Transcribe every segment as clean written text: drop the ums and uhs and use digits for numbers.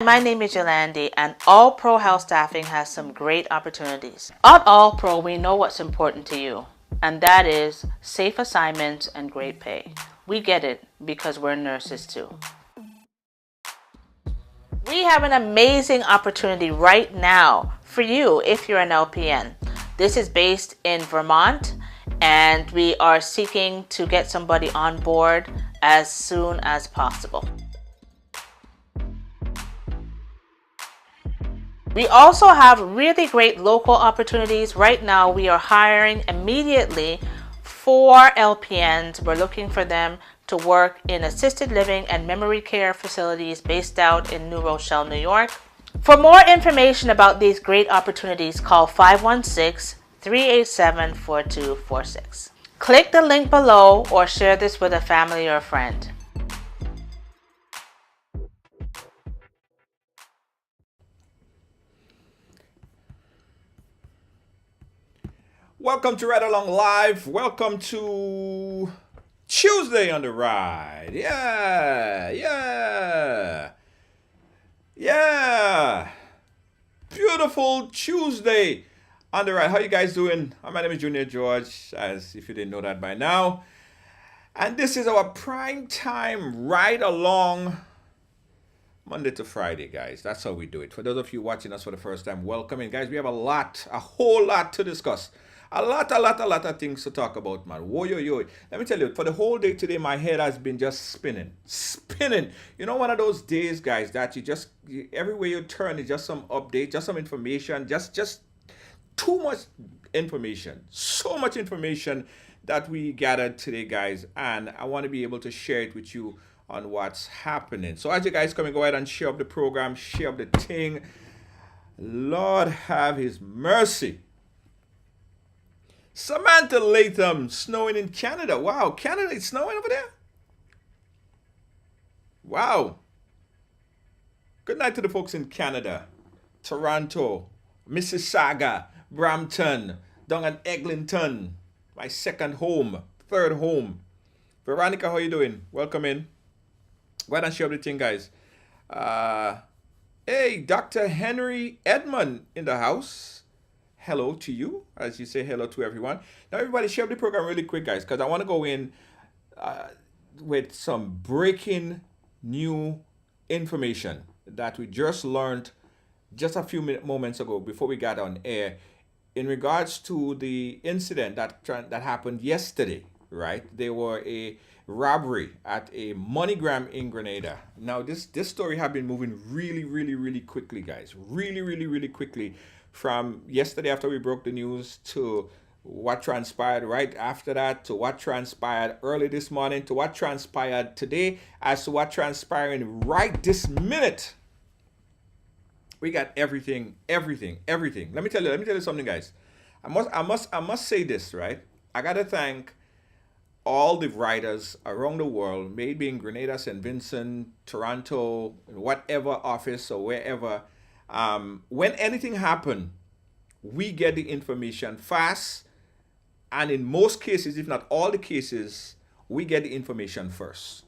My name is Yolandi, and All Pro Health Staffing has some great opportunities. At All Pro, we know what's important to you, and that is safe assignments and great pay. We get it because we're nurses too. We have an amazing opportunity right now for you if you're an LPN. This is based in Vermont, and we are seeking to get somebody on board as soon as possible. We also have really great local opportunities. Right now, we are hiring immediately 4 LPNs. We're looking for them to work in assisted living and memory care facilities based out in New Rochelle, New York. For more information about these great opportunities, call 516-387-4246. Click the link below or share this with a family or a friend. Welcome to Ride Along Live. Welcome to Tuesday on the Ride. Yeah. Beautiful Tuesday on the Ride. How you guys doing? My name is Junior George, as if you didn't know that by now. And this is our prime time ride along Monday to Friday, guys. That's how we do it. For those of you watching us for the first time, welcome in, guys. We have a whole lot to discuss. A lot of things to talk about, man. Whoa, yo. Let me tell you, for the whole day today, my head has been just spinning. You know, one of those days, guys, that everywhere you turn is just some update, just some information, just too much information. So much information that we gathered today, guys. And I want to be able to share it with you on what's happening. So as you guys come and go ahead and share up the program, share up the thing. Lord have his mercy. Samantha Latham, snowing in Canada. Wow, Canada, it's snowing over there? Wow. Good night to the folks in Canada, Toronto, Mississauga, Brampton, down at Eglinton, my second home, third home. Veronica, how you doing? Welcome in. Why don't you share the thing, guys? Hey, Dr. Henry Edmond in the house. Hello to you, as you say hello to everyone. Now, everybody, share the program really quick, guys, because I want to go in with some breaking new information that we just learned just a few moments ago before we got on air in regards to the incident that happened yesterday, right? There were a robbery at a MoneyGram in Grenada. Now, this story have been moving really quickly, guys. Really quickly. From yesterday after we broke the news to what transpired right after that, to what transpired early this morning, to what transpired today, as to what transpiring right this minute. We got everything. Let me tell you something, guys. I must say this, right? I gotta thank all the writers around the world, maybe in Grenada, St. Vincent, Toronto, whatever office or wherever. When anything happens, we get the information fast, and in most cases, if not all the cases, we get the information first,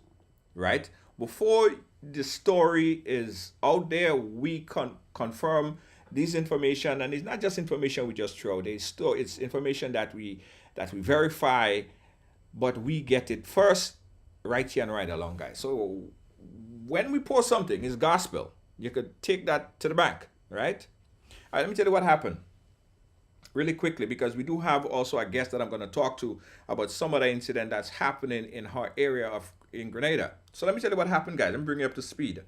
right? Before the story is out there, we confirm this information, and it's not just information we just throw. It's information that we verify, but we get it first, right here and right along, guys. So when we post something, it's gospel. You could take that to the bank, right? All right, let me tell you what happened really quickly, because we do have also a guest that I'm going to talk to about some of the incident that's happening in her area in Grenada. So let me tell you what happened, guys. Let me bring you up to speed.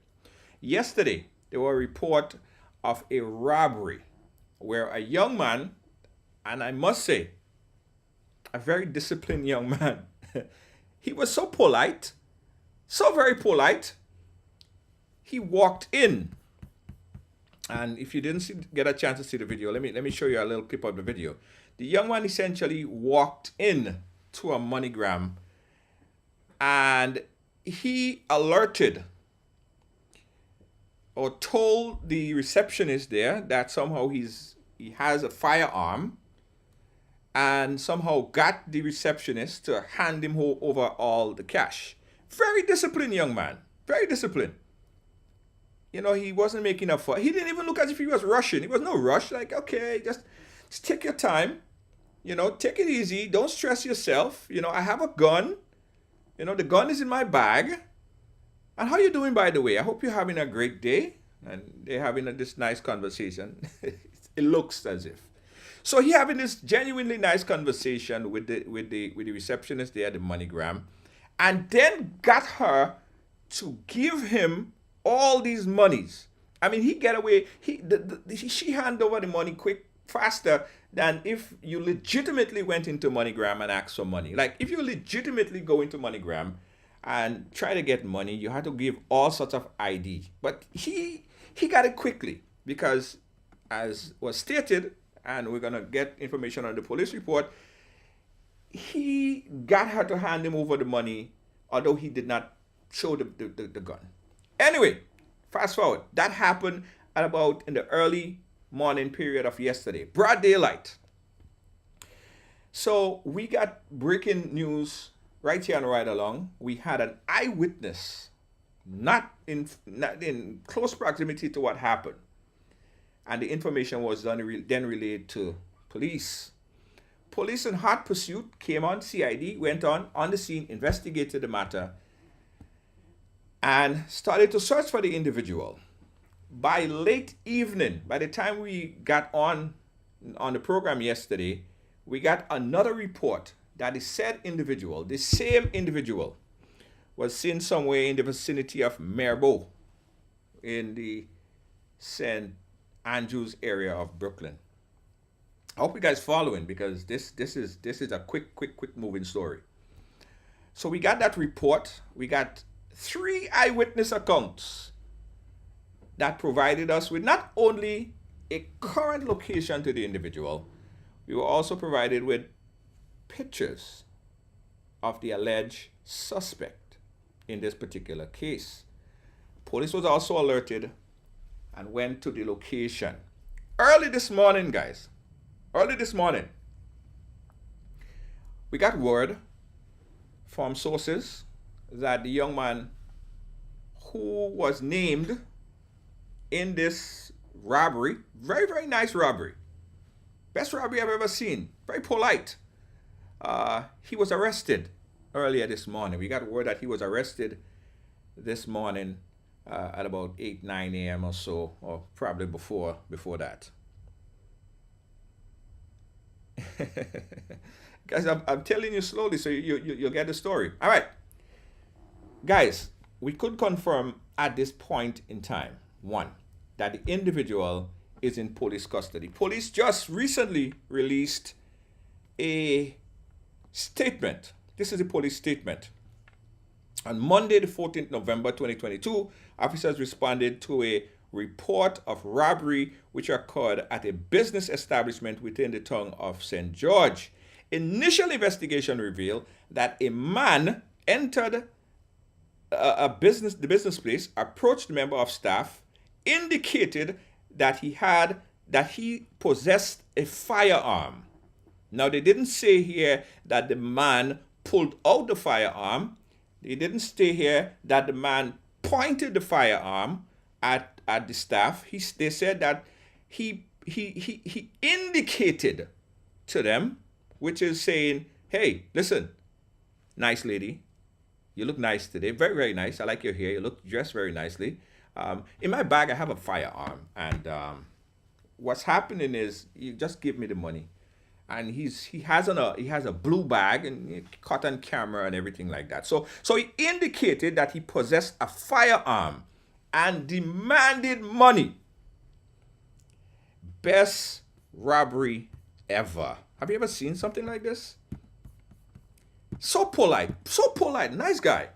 Yesterday, there was a report of a robbery where a young man, and I must say, a very disciplined young man, he was so polite, so very polite. He walked in, and if you didn't get a chance to see the video, let me show you a little clip of the video. The young man essentially walked in to a MoneyGram, and he alerted or told the receptionist there that somehow he has a firearm, and somehow got the receptionist to hand him over all the cash. Very disciplined young man, very disciplined. he wasn't making up for it. He didn't even look as if he was rushing. It was no rush. Like, okay, just take your time. Take it easy. Don't stress yourself. I have a gun. The gun is in my bag. And how you doing, by the way? I hope you're having a great day. And they're having this nice conversation. It looks as if. So he having this genuinely nice conversation with the receptionist there at the MoneyGram, and then got her to give him all these monies. I mean, he get away. She hand over the money quick, faster than if you legitimately went into MoneyGram and asked for money. Like if you legitimately go into MoneyGram and try to get money, you had to give all sorts of ID. But he got it quickly because, as was stated, and we're gonna get information on the police report, he got her to hand him over the money, although he did not show the gun. Anyway, fast forward. That happened at about in the early morning period of yesterday, broad daylight. So we got breaking news right here and right along. We had an eyewitness, not in close proximity to what happened, and the information was then relayed to police. Police in hot pursuit came on. CID went on the scene, investigated the matter, and started to search for the individual. By late evening, by the time we got on the program yesterday, we got another report that the said individual, the same individual, was seen somewhere in the vicinity of Mirbeau in the St. Andrews area of Brooklyn. I hope you guys following, because this is a quick moving story. So we got that report. We got 3 eyewitness accounts that provided us with not only a current location to the individual, we were also provided with pictures of the alleged suspect in this particular case. Police was also alerted and went to the location. Early this morning, guys, we got word from sources that the young man who was named in this robbery, very, very nice robbery, best robbery I've ever seen, very polite, he was arrested earlier this morning. We got word that he was arrested this morning at about 8-9 a.m. or so, or probably before that. Guys, I'm telling you slowly so you'll get the story. All right. Guys, we could confirm at this point in time, 1, that the individual is in police custody. Police just recently released a statement. This is a police statement. On Monday, the 14th November 2022, officers responded to a report of robbery which occurred at a business establishment within the town of St. George. Initial investigation revealed that a man entered the business place, approached a member of staff, indicated that he possessed a firearm. Now, they didn't say here that the man pulled out the firearm. They didn't say here that the man pointed the firearm at the staff. They said that he indicated to them, which is saying, hey, listen, nice lady, you look nice today, very, very nice. I like your hair. You look dressed very nicely. In my bag, I have a firearm, and what's happening is you just give me the money. And he has a blue bag and cotton camera and everything like that. So he indicated that he possessed a firearm and demanded money. Best robbery ever. Have you ever seen something like this? So polite, nice guy.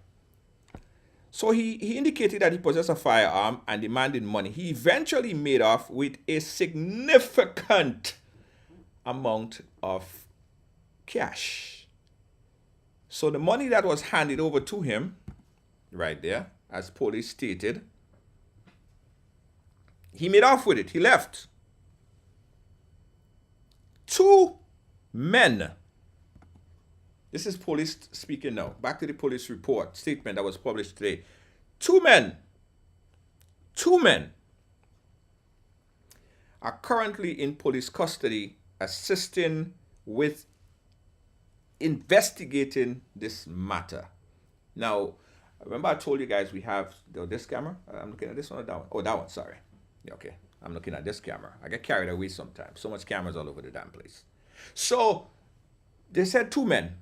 So he indicated that he possessed a firearm and demanded money. He eventually made off with a significant amount of cash. So the money that was handed over to him, right there, as police stated, he made off with it. He left. 2 men. This is police speaking now. Back to the police report statement that was published today. 2 men Two men are currently in police custody assisting with investigating this matter. Now, remember I told you guys we have this camera? I'm looking at this one or that one? Oh, that one, sorry. Yeah, okay. I'm looking at this camera. I get carried away sometimes. So much cameras all over the damn place. So, they said two men.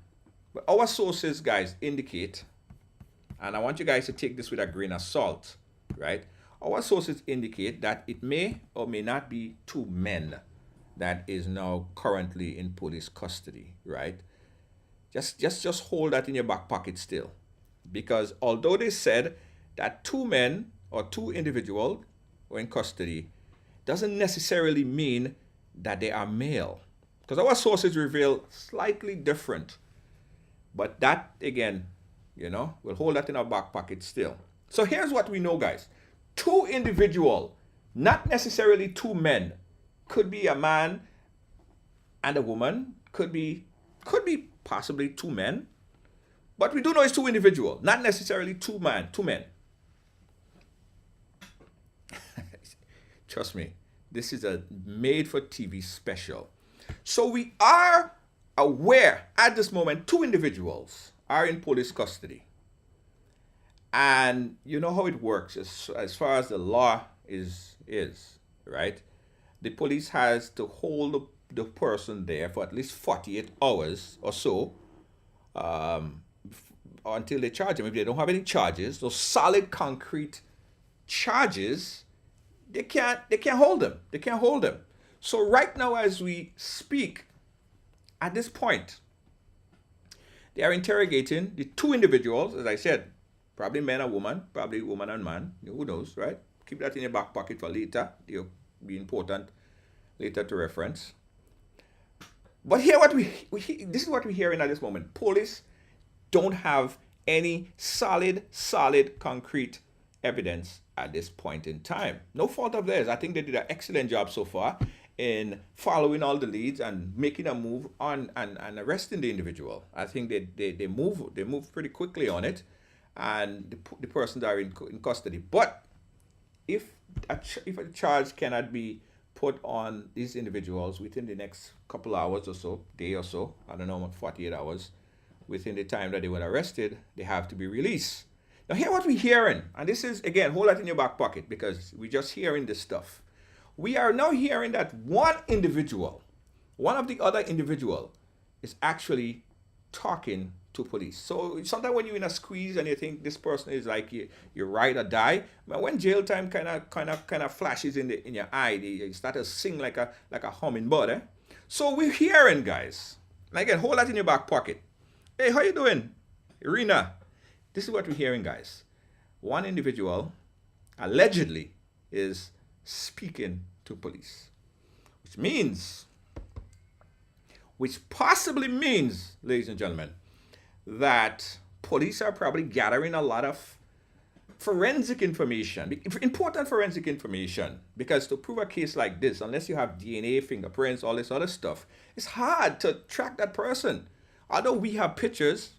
But our sources, guys, indicate, and I want you guys to take this with a grain of salt, right? Our sources indicate that it may or may not be two men that is now currently in police custody, right? Just hold that in your back pocket still. Because although they said that two men or two individuals were in custody, doesn't necessarily mean that they are male. Because our sources reveal slightly different. But that, again, we'll hold that in our back pocket still. So here's what we know, guys. Two individual, not necessarily two men. Could be a man and a woman. Could be possibly two men. But we do know it's two individual, not necessarily two men. Trust me, this is a made-for-TV special. So we are aware at this moment two individuals are in police custody. And you know how it works as far as the law is, right? The police has to hold the person there for at least 48 hours or so until they charge them. If they don't have any charges, those solid concrete charges, they can't hold them. They can't hold them. So right now as we speak, at this point, they are interrogating the two individuals, as I said, probably man and woman, probably woman and man, who knows, right? Keep that in your back pocket for later. It'll be important later to reference. But here this is what we're hearing at this moment. Police don't have any solid, concrete evidence at this point in time. No fault of theirs. I think they did an excellent job so far in following all the leads and making a move on and arresting the individual. I think they move pretty quickly on it, and the persons are in custody. But if a charge cannot be put on these individuals within the next couple hours or so, day or so, I don't know, 48 hours, within the time that they were arrested, they have to be released. Now, hear what we're hearing, and this is, again, hold that in your back pocket because we're just hearing this stuff. We are now hearing that one of the other individual, is actually talking to police. So sometimes when you're in a squeeze and you think this person is like you ride or die, but when jail time kind of flashes in your eye, you start to sing like a hummingbird. Eh? So we're hearing, guys. And again, hold that in your back pocket. Hey, how you doing, Irina? This is what we're hearing, guys. One individual allegedly is speaking to police, which possibly means, ladies and gentlemen, that police are probably gathering a lot of forensic information, important forensic information, because to prove a case like this, unless you have DNA, fingerprints, all this other stuff, it's hard to track that person. Although we have pictures,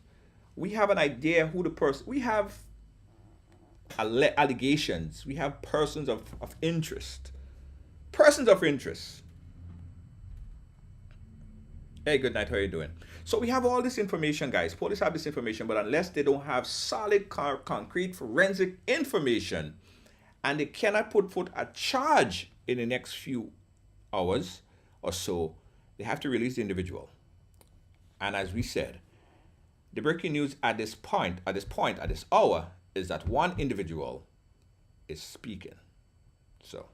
we have an idea who the person, we have allegations, we have persons of interest. Hey, good night, how are you doing? So we have all this information, guys. Police have this information, but unless they don't have solid, concrete, forensic information, and they cannot put a charge in the next few hours or so, they have to release the individual. And as we said, the breaking news at this hour, is that one individual is speaking. So,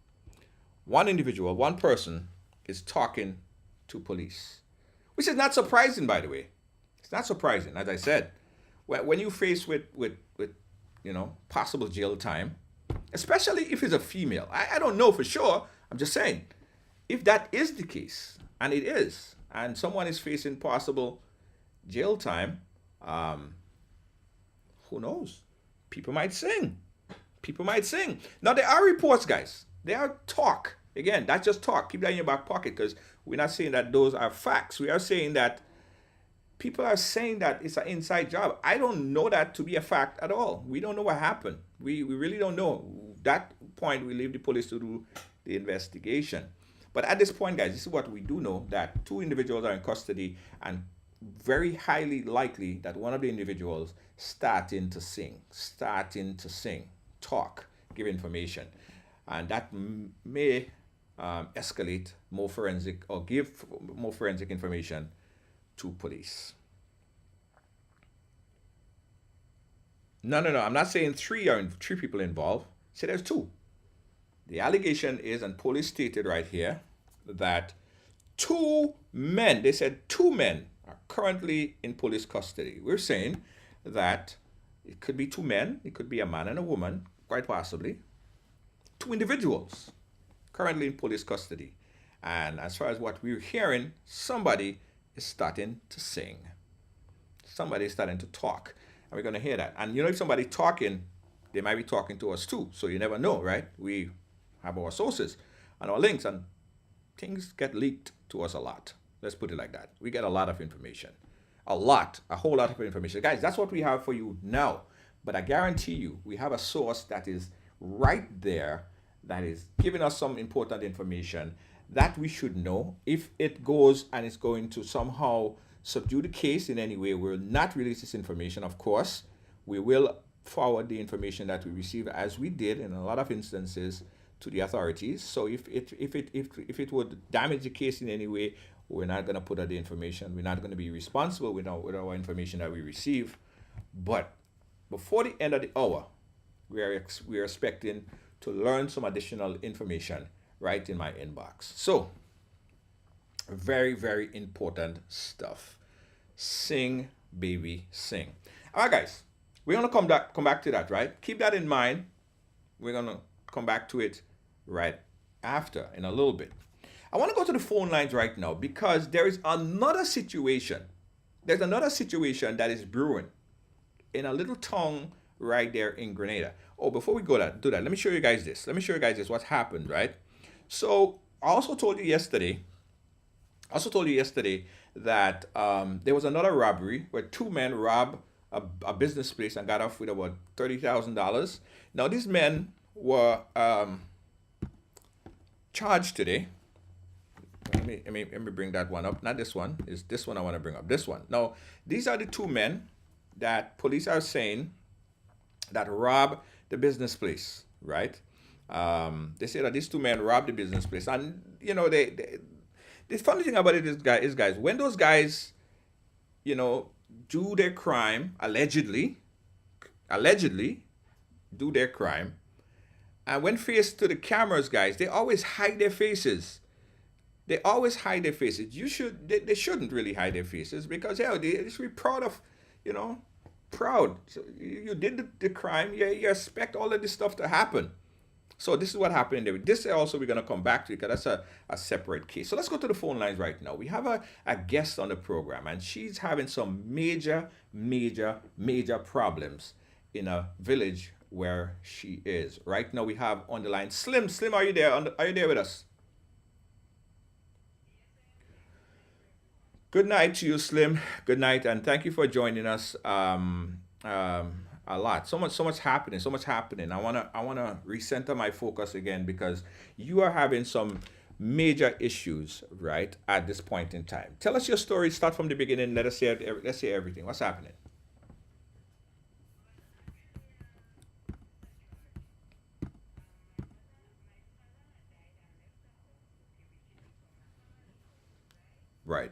one person is talking to police. Which is not surprising, by the way. It's not surprising, as I said. When you face with possible jail time, especially if it's a female. I don't know for sure. I'm just saying. If that is the case, and it is, and someone is facing possible jail time, who knows? People might sing. Now, there are reports, guys. There are talk. Again, that's just talk. Keep that in your back pocket because we're not saying that those are facts. We are saying that people are saying that it's an inside job. I don't know that to be a fact at all. We don't know what happened. We really don't know. that point, we leave the police to do the investigation. But at this point, guys, this is what we do know, that two individuals are in custody, and very highly likely that one of the individuals starting to sing, talk, give information. And that may escalate more forensic, or give more forensic information to police. No, no, no. I'm not saying three people involved. Say there's two. The allegation is, and police stated right here, that two men, they said two men are currently in police custody. We're saying that it could be two men, it could be a man and a woman, quite possibly. Two individuals currently in police custody. And as far as what we're hearing, somebody is starting to sing. Somebody is starting to talk. And we're going to hear that. And if somebody talking, they might be talking to us too. So you never know, right? We have our sources and our links, and things get leaked to us a lot. Let's put it like that. We get a lot of information. A whole lot of information. Guys, that's what we have for you now. But I guarantee you, we have a source that is right there, that is giving us some important information that we should know. If it goes and it's going to somehow subdue the case in any way, we'll not release this information, of course. We will forward the information that we receive, as we did in a lot of instances, to the authorities. So if it would damage the case in any way, we're not going to put out the information. We're not going to be responsible with our information that we receive. But before the end of the hour, we are expecting to learn some additional information right in my inbox. So very, very important stuff. Sing, baby, sing. All right, guys, we're gonna come back to that, right? Keep that in mind. We're gonna come back to it right after, in a little bit. I want to go to the phone lines right now, because there is another situation. There's another situation that is brewing in a little town right there in Grenada. Oh, before we do that, let me show you guys this. What happened, right? So I also told you yesterday that there was another robbery where two men robbed a business place and got off with about $30,000. Now these men were charged today. Let me bring that one up. Not this one. It's this one I want to bring up. This one. Now, these are the two men that police are saying that robbed the business place, right? They say that these two men robbed the business place, and the funny thing about it is, guys, when those guys, do their crime, allegedly do their crime, and when faced to the cameras, guys, they always hide their faces. They shouldn't really hide their faces, because they should be proud of, proud. So you did the crime. You expect all of this stuff to happen. So this is what happened there. This also we're going to come back to, because that's a separate case. So let's go to the phone lines right now. We have a guest on the program, and she's having some major problems in a village where she is. Right now we have on the line Slim. Slim, are you there? Are you there with us? Good night to you, Slim. Good night, and thank you for joining us. A lot, so much happening. I wanna recenter my focus again, because you are having some major issues right at this point in time. Tell us your story. Start from the beginning. Let's say everything. What's happening? Right.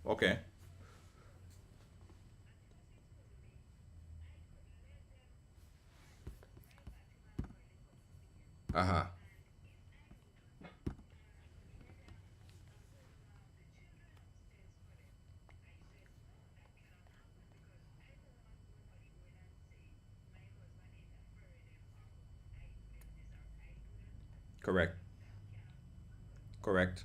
Okay. Uh-huh. Correct. Correct.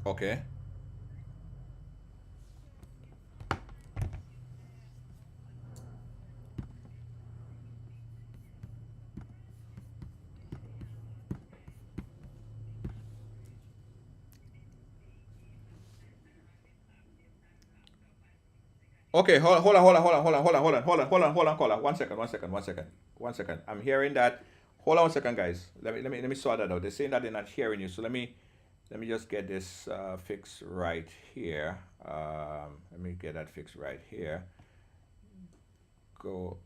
Okay. Okay, hold on. 1 second. I'm hearing that. Hold on 1 second, guys. Let me sort that out. They're saying that they're not hearing you. So let me just get this fixed right here. Let me get that fixed right here. Go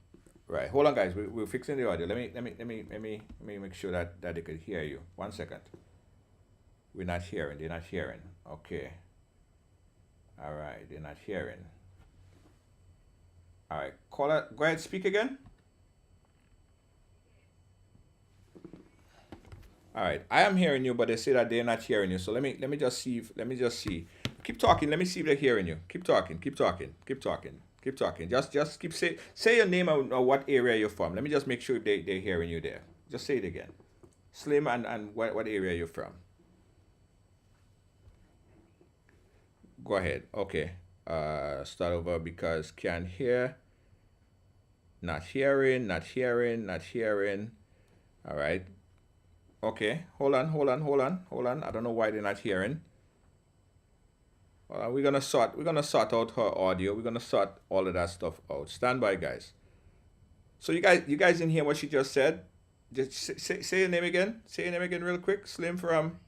right. Hold on, guys. We're fixing the audio. Let me make sure that they could hear you. 1 second. We're not hearing. They're not hearing. Okay. All right. They're not hearing. All right. Caller, go ahead. Speak again. All right. I am hearing you, but they say that they're not hearing you. So let me just see. Let me just see. Keep talking. Let me see if they're hearing you. Keep talking. Keep talking. Keep talking. Keep talking. Just keep say your name or what area you're from. Let me just make sure they're hearing you there. Just say it again. Slim and what area you're from. Go ahead. Okay. Start over because can't hear. Not hearing. Not hearing. Not hearing. All right. Okay. Hold on. I don't know why they're not hearing. We're gonna sort out her audio. We're gonna sort all of that stuff out. Stand by, guys. So you guys didn't hear what she just said. Just say your name again. Say your name again real quick. Slim from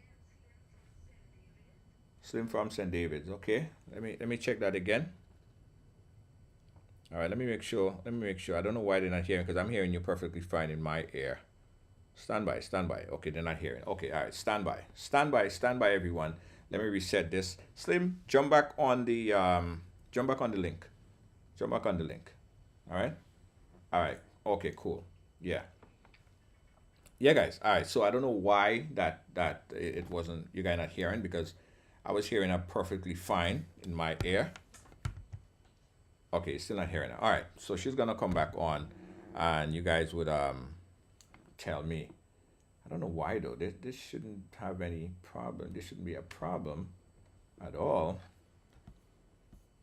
St. David's. Okay. Let me check that again. All right. Let me make sure. I don't know why they're not hearing because I'm hearing you perfectly fine in my ear. Stand by. Stand by. Okay, they're not hearing. Okay. All right. Stand by. Stand by, everyone. Let me reset this. Slim, jump back on the link. Jump back on the link. All right. All right. Okay. Cool. Yeah. Yeah, guys. All right. So I don't know why that it wasn't you guys not hearing because I was hearing her perfectly fine in my ear. Okay, still not hearing her. All right. So she's gonna come back on, and you guys would tell me. I don't know why though. This shouldn't have any problem. This shouldn't be a problem at all.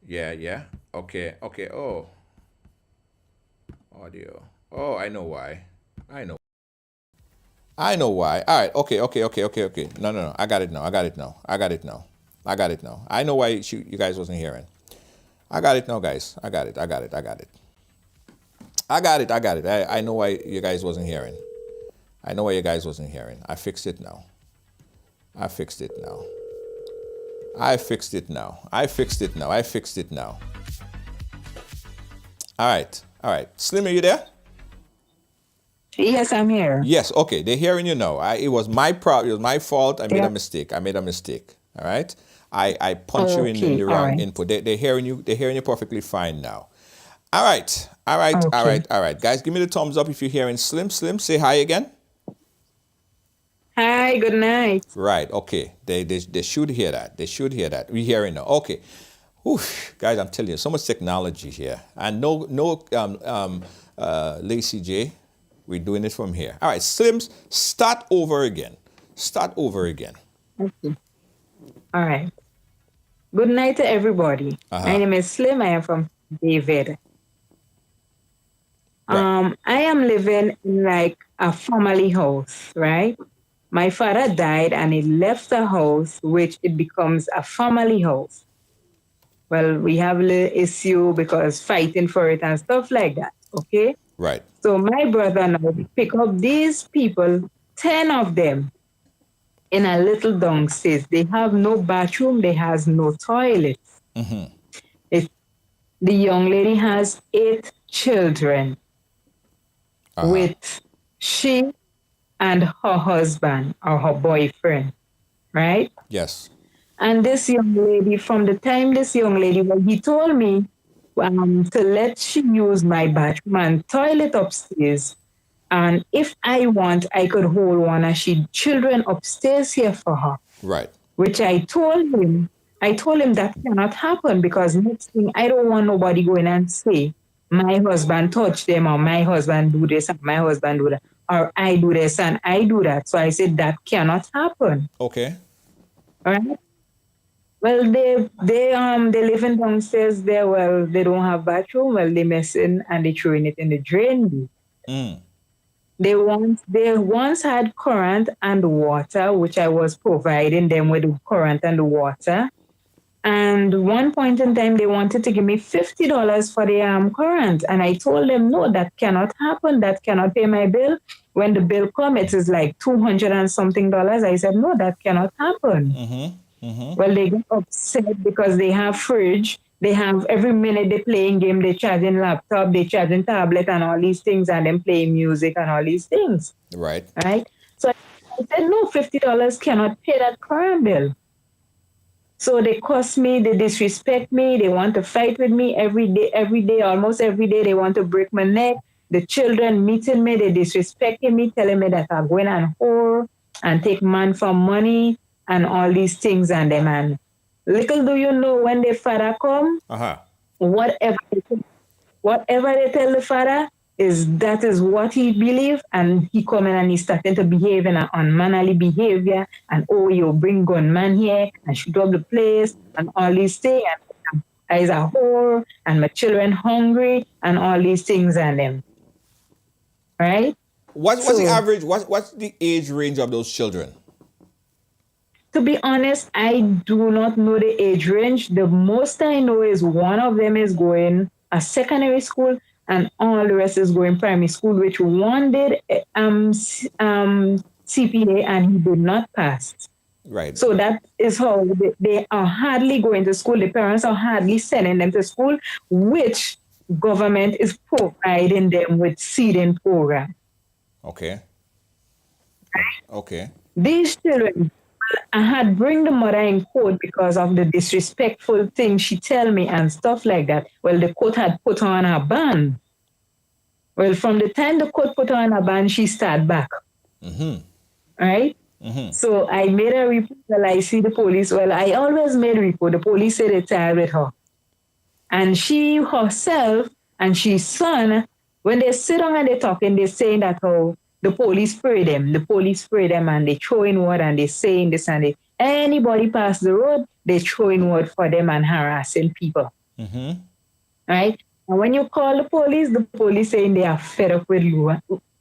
Yeah, yeah. Okay, okay. Oh, audio. Oh, I know why. I know. I know why. All right. Okay, okay. No. I got it now. I know why you guys wasn't hearing. I got it now, guys. I got it. I know why you guys wasn't hearing. I fixed it now. I fixed it now. All right. Slim, are you there? Yes, I'm here. Yes. Okay. They're hearing you now. It was my problem. It was my fault. I made Yeah. a mistake. All right. I punched you in Okay, the all wrong right. input. They're hearing you. They're hearing you perfectly fine now. All right. Okay. Guys, give me the thumbs up if you're hearing Slim. Slim, say hi again. Hi, good night. Right. Okay. They should hear that. We're hearing now. Okay. Oof, guys, I'm telling you, so much technology here, and no Lacey J. We're doing it from here. All right, Slims, start over again. Okay. All right. Good night to everybody. My Uh-huh. name is Slim. I am from David. Right. I am living in like a family house, right? My father died and he left the house, which it becomes a family house. Well, we have a little issue because fighting for it and stuff like that. Okay. Right. So my brother now pick up these people, 10 of them, in a little downstairs. They have no bathroom, they has no toilet. It, the young lady has 8 children Uh-huh. with she and her husband or her boyfriend, right? Yes. And this young lady, from the time this young lady, well, he told me to let she use my bathroom and toilet upstairs. And if I want, I could hold one of she children upstairs here for her. Right. Which I told him that cannot happen because next thing I don't want nobody going and say my husband touched them or my husband do this and my husband do that or I do this and I do that. So I said that cannot happen. Okay. All right. Well, they living downstairs there. Well, they don't have bathroom. Well, they messing and they throwing it in the drain. They once had current and water, which I was providing them with the current and the water. And one point in time, they wanted to give me $50 for the current. And I told them, no, that cannot happen. That cannot pay my bill. When the bill come, it is like 200 and something dollars. I said, no, that cannot happen. Well, they get upset because they have fridge. They have every minute they playing game, they charging laptop, they charging tablet and all these things, and then playing music and all these things, Right. right? So I said, no, $50 cannot pay that current bill. So they cuss me, they disrespect me, they want to fight with me every day, almost every day. They want to break my neck. The children meeting me, they disrespecting me, telling me that I'm going on whore and take man for money and all these things and them. And little do you know when the father come, Uh-huh. whatever whatever they tell the father is that is what he believe, and he come in and he's starting to behave in an unmannerly behavior, and oh, you bring gunman here and shoot up the place and all these things, and I is a whore and my children hungry and all these things and them, right? What's the So average? What's the age range of those children? to be honest, I do not know the age range. The most I know is one of them is going a secondary school and all the rest is going primary school, which one did CPA and he did not pass. Right. So that is how they are hardly going to school. The parents are hardly sending them to school, which government is providing them with seeding program. Okay. Okay. These children, I had bring the mother in court because of the disrespectful things she tell me and stuff like that. Well, the court had put her on a ban. Well, from the time the court put her on a ban, she started back. Right? So I made a report. Well, I see the police. Well, I always made a report. The police said they tired with her. And she herself and she's son, when they sit down and they're talking, they're saying that, oh, the police spray them. The police spray them and they throw in word and they saying this and they, anybody pass the road, they throw in word for them and harassing people. Right? And when you call the police saying they are fed up with you.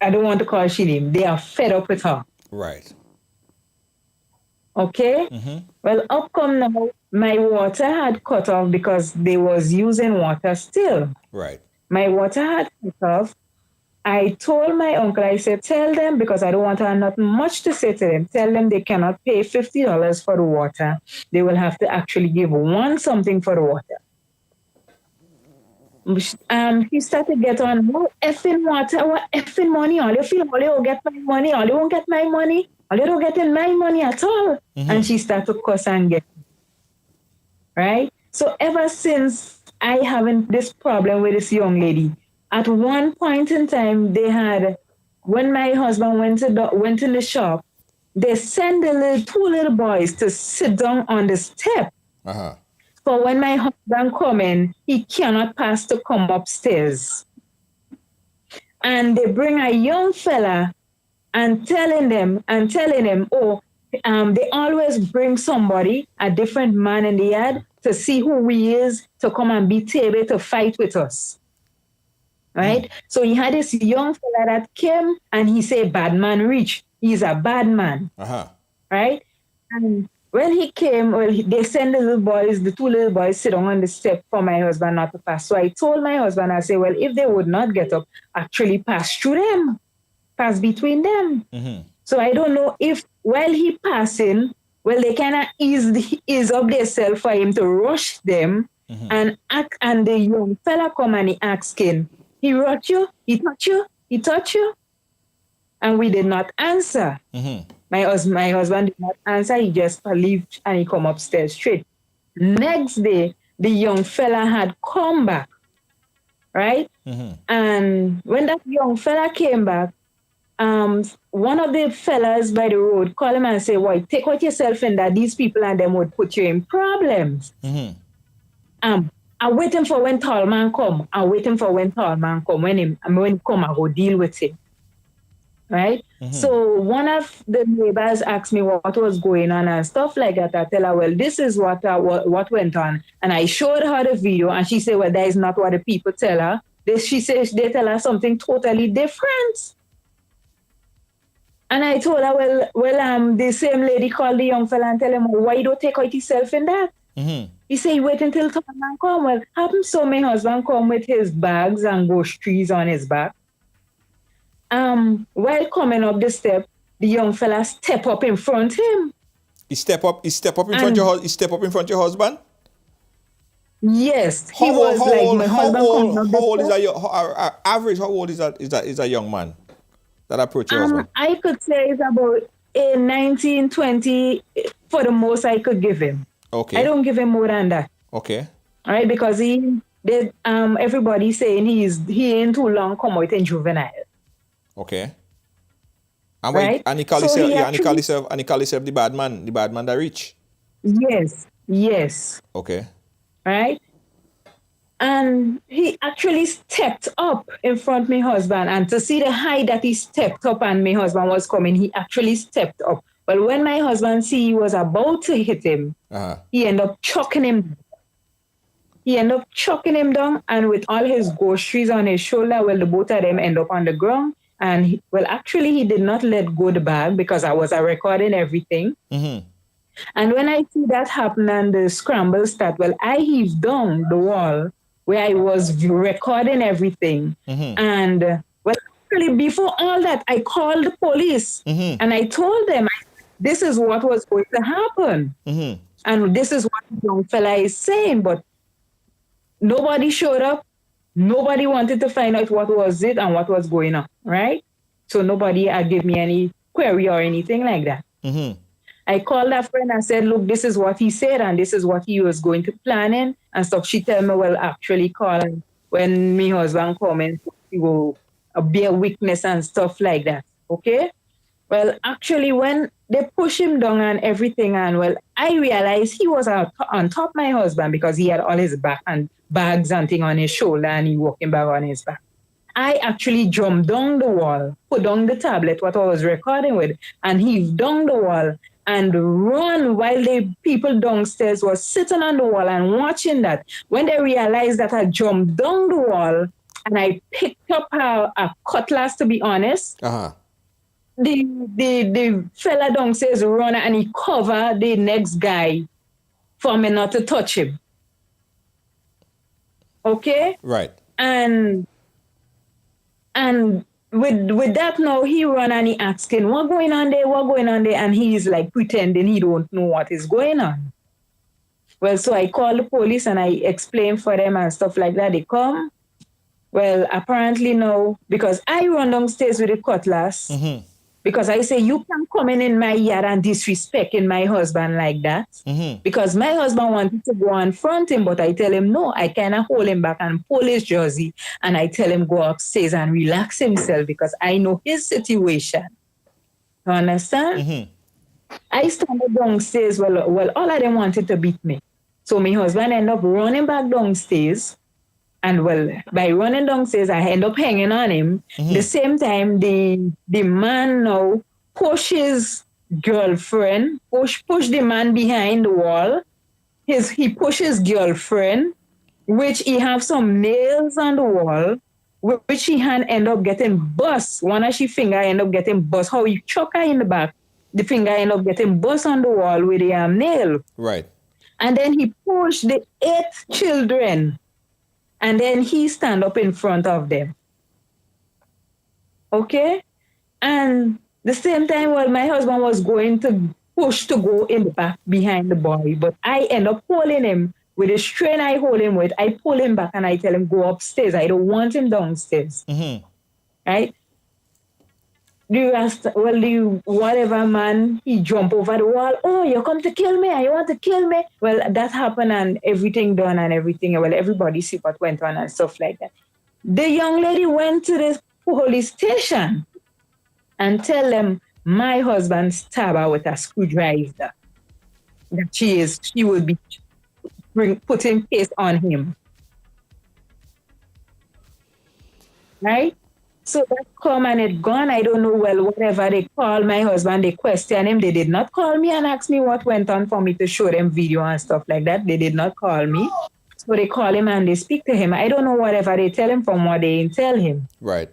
I don't want to call she name. They are fed up with her. Right. Okay? Well, up come now, my water had cut off because they was using water still. Right. My water had cut off. I told my uncle, I said, tell them, because I don't want to have not much to say to them, tell them they cannot pay $50 for the water. They will have to actually give one something for the water. He started to get on, what effing water, what effing money, all you feel, all you don't get my money, all you won't get my money, all you don't get in my money at all. And she started to cuss and get, right? So ever since I having this problem with this young lady, at one point in time, they had, when my husband went in the shop, they sent two little boys to sit down on the step. For when my husband come in, he cannot pass to come upstairs. And they bring a young fella and telling him, oh, they always bring somebody, a different man in the yard, to see who he is, to come and be able to fight with us. Right? So he had this young fella that came and he said, bad man reach. He's a bad man. Right? And when he came, well, they sent the two little boys sit on the step for my husband not to pass. So I told my husband, I said, well, if they would not get up, actually pass through them, pass between them. So I don't know if while he passing, well, they kind of ease up themselves for him to rush them and act, and the young fella come and he asking, he wrote you, he touched you, and we did not answer. My husband did not answer. He just left and he come upstairs straight. Next day, the young fella had come back, right? And when that young fella came back, one of the fellas by the road called him and say, "Why take out yourself in that these people and them would put you in problems." I'm waiting for when tall man come. When he come, I go deal with him. Right? So one of the neighbors asked me what was going on and stuff like that. I tell her, well, this is what went on. And I showed her the video and she said, well, that is not what the people tell her. She says they tell her something totally different. And I told her, the same lady called the young fella and tell him, why you don't take out yourself in that? He say he wait until Tottenham come. Well, happen so my husband come with his bags and groceries on his back. While coming up the step, the young fella step up in front him. He step up in front And he step up in front your husband. yes, he was like my husband coming up How the old is step. that average? How old is that young man that approached your husband? I could say it's about a 19, 20 for the most I could give him. I Okay. don't give him more than that. Okay. All right, because everybody saying he ain't too long come out in juvenile, Okay. And why right? and he call So himself he yeah, actually and he call himself the bad man that rich. yes, Okay. right? And he actually stepped up in front of my husband. And to see the height that he stepped up and my husband was coming, he actually stepped up. But when my husband see he was about to hit him, Uh-huh. he ended up chucking him. He ended up chucking him down, and with all his groceries on his shoulder, well, the both of them end up on the ground. And well, actually, he did not let go the bag because I was recording everything. Mm-hmm. And when I see that happen and the scramble start, well, I heaved down the wall where I was recording everything. Mm-hmm. And well, actually, before all that, I called the police Mm-hmm. and I told them this is what was going to happen. Mm-hmm. And this is what the young fella is saying. But nobody showed up. Nobody wanted to find out what was it and what was going on, right? So nobody gave me any query or anything like that. Mm-hmm. I called a friend and said, look, this is what he said and this is what he was going to plan in and stuff. She tell me, well, actually call when my husband come in, he will be a witness and stuff like that. Okay? Well, actually, when they push him down and everything, and well, I realized he was on top of my husband because he had all his back and bags and thing on his shoulder and he walking back on his back. I actually jumped down the wall, put down the tablet, what I was recording with, and heaved down the wall and run while the people downstairs was sitting on the wall and watching that. When they realized that I jumped down the wall and I picked up a cutlass, to be honest, Uh-huh. the fella downstairs run and he cover the next guy for me not to touch him. Okay? Right. And with that now he run and he asking what going on there, and he's like pretending he don't know what is going on. Well, so I call the police and I explain for them and stuff like that. They come. Well, apparently no, because I run downstairs with a cutlass. Mm-hmm. Because I say, you can come in my yard and disrespecting my husband like that. Mm-hmm. Because my husband wanted to go and front him, but I tell him, no, I cannot hold him back and pull his jersey. And I tell him, go upstairs and relax himself because I know his situation. You understand? Mm-hmm. I started downstairs. Well, all of them wanted to beat me. So my husband ended up running back downstairs. And well, by running downstairs, I end up hanging on him. Mm-hmm. The same time, the man now push his girlfriend, push the man behind the wall. He pushes girlfriend, which he have some nails on the wall, which he hand end up getting bust. One of she finger end up getting bust. How he chuck her in the back, the finger end up getting bust on the wall with the nail. Right. And then he pushed the 8 children. And then he stand up in front of them. Okay? And the same time, well, my husband was going to push to go in the back behind the boy, but I end up pulling him with the strain I hold him with. I pull him back and I tell him, go upstairs. I don't want him downstairs. Mm-hmm. Right? Whatever man, he jump over the wall. Oh, you come to kill me? You want to kill me? Well, that happened and everything done and everything. Well, everybody see what went on and stuff like that. The young lady went to the police station and tell them my husband stabbed her with a screwdriver. That she will be putting case on him. Right? So that come and it gone. I don't know, well, whatever they call my husband, they question him. They did not call me and ask me what went on for me to show them video and stuff like that. They did not call me. So they call him and they speak to him. I don't know whatever they tell him from what they tell him. Right.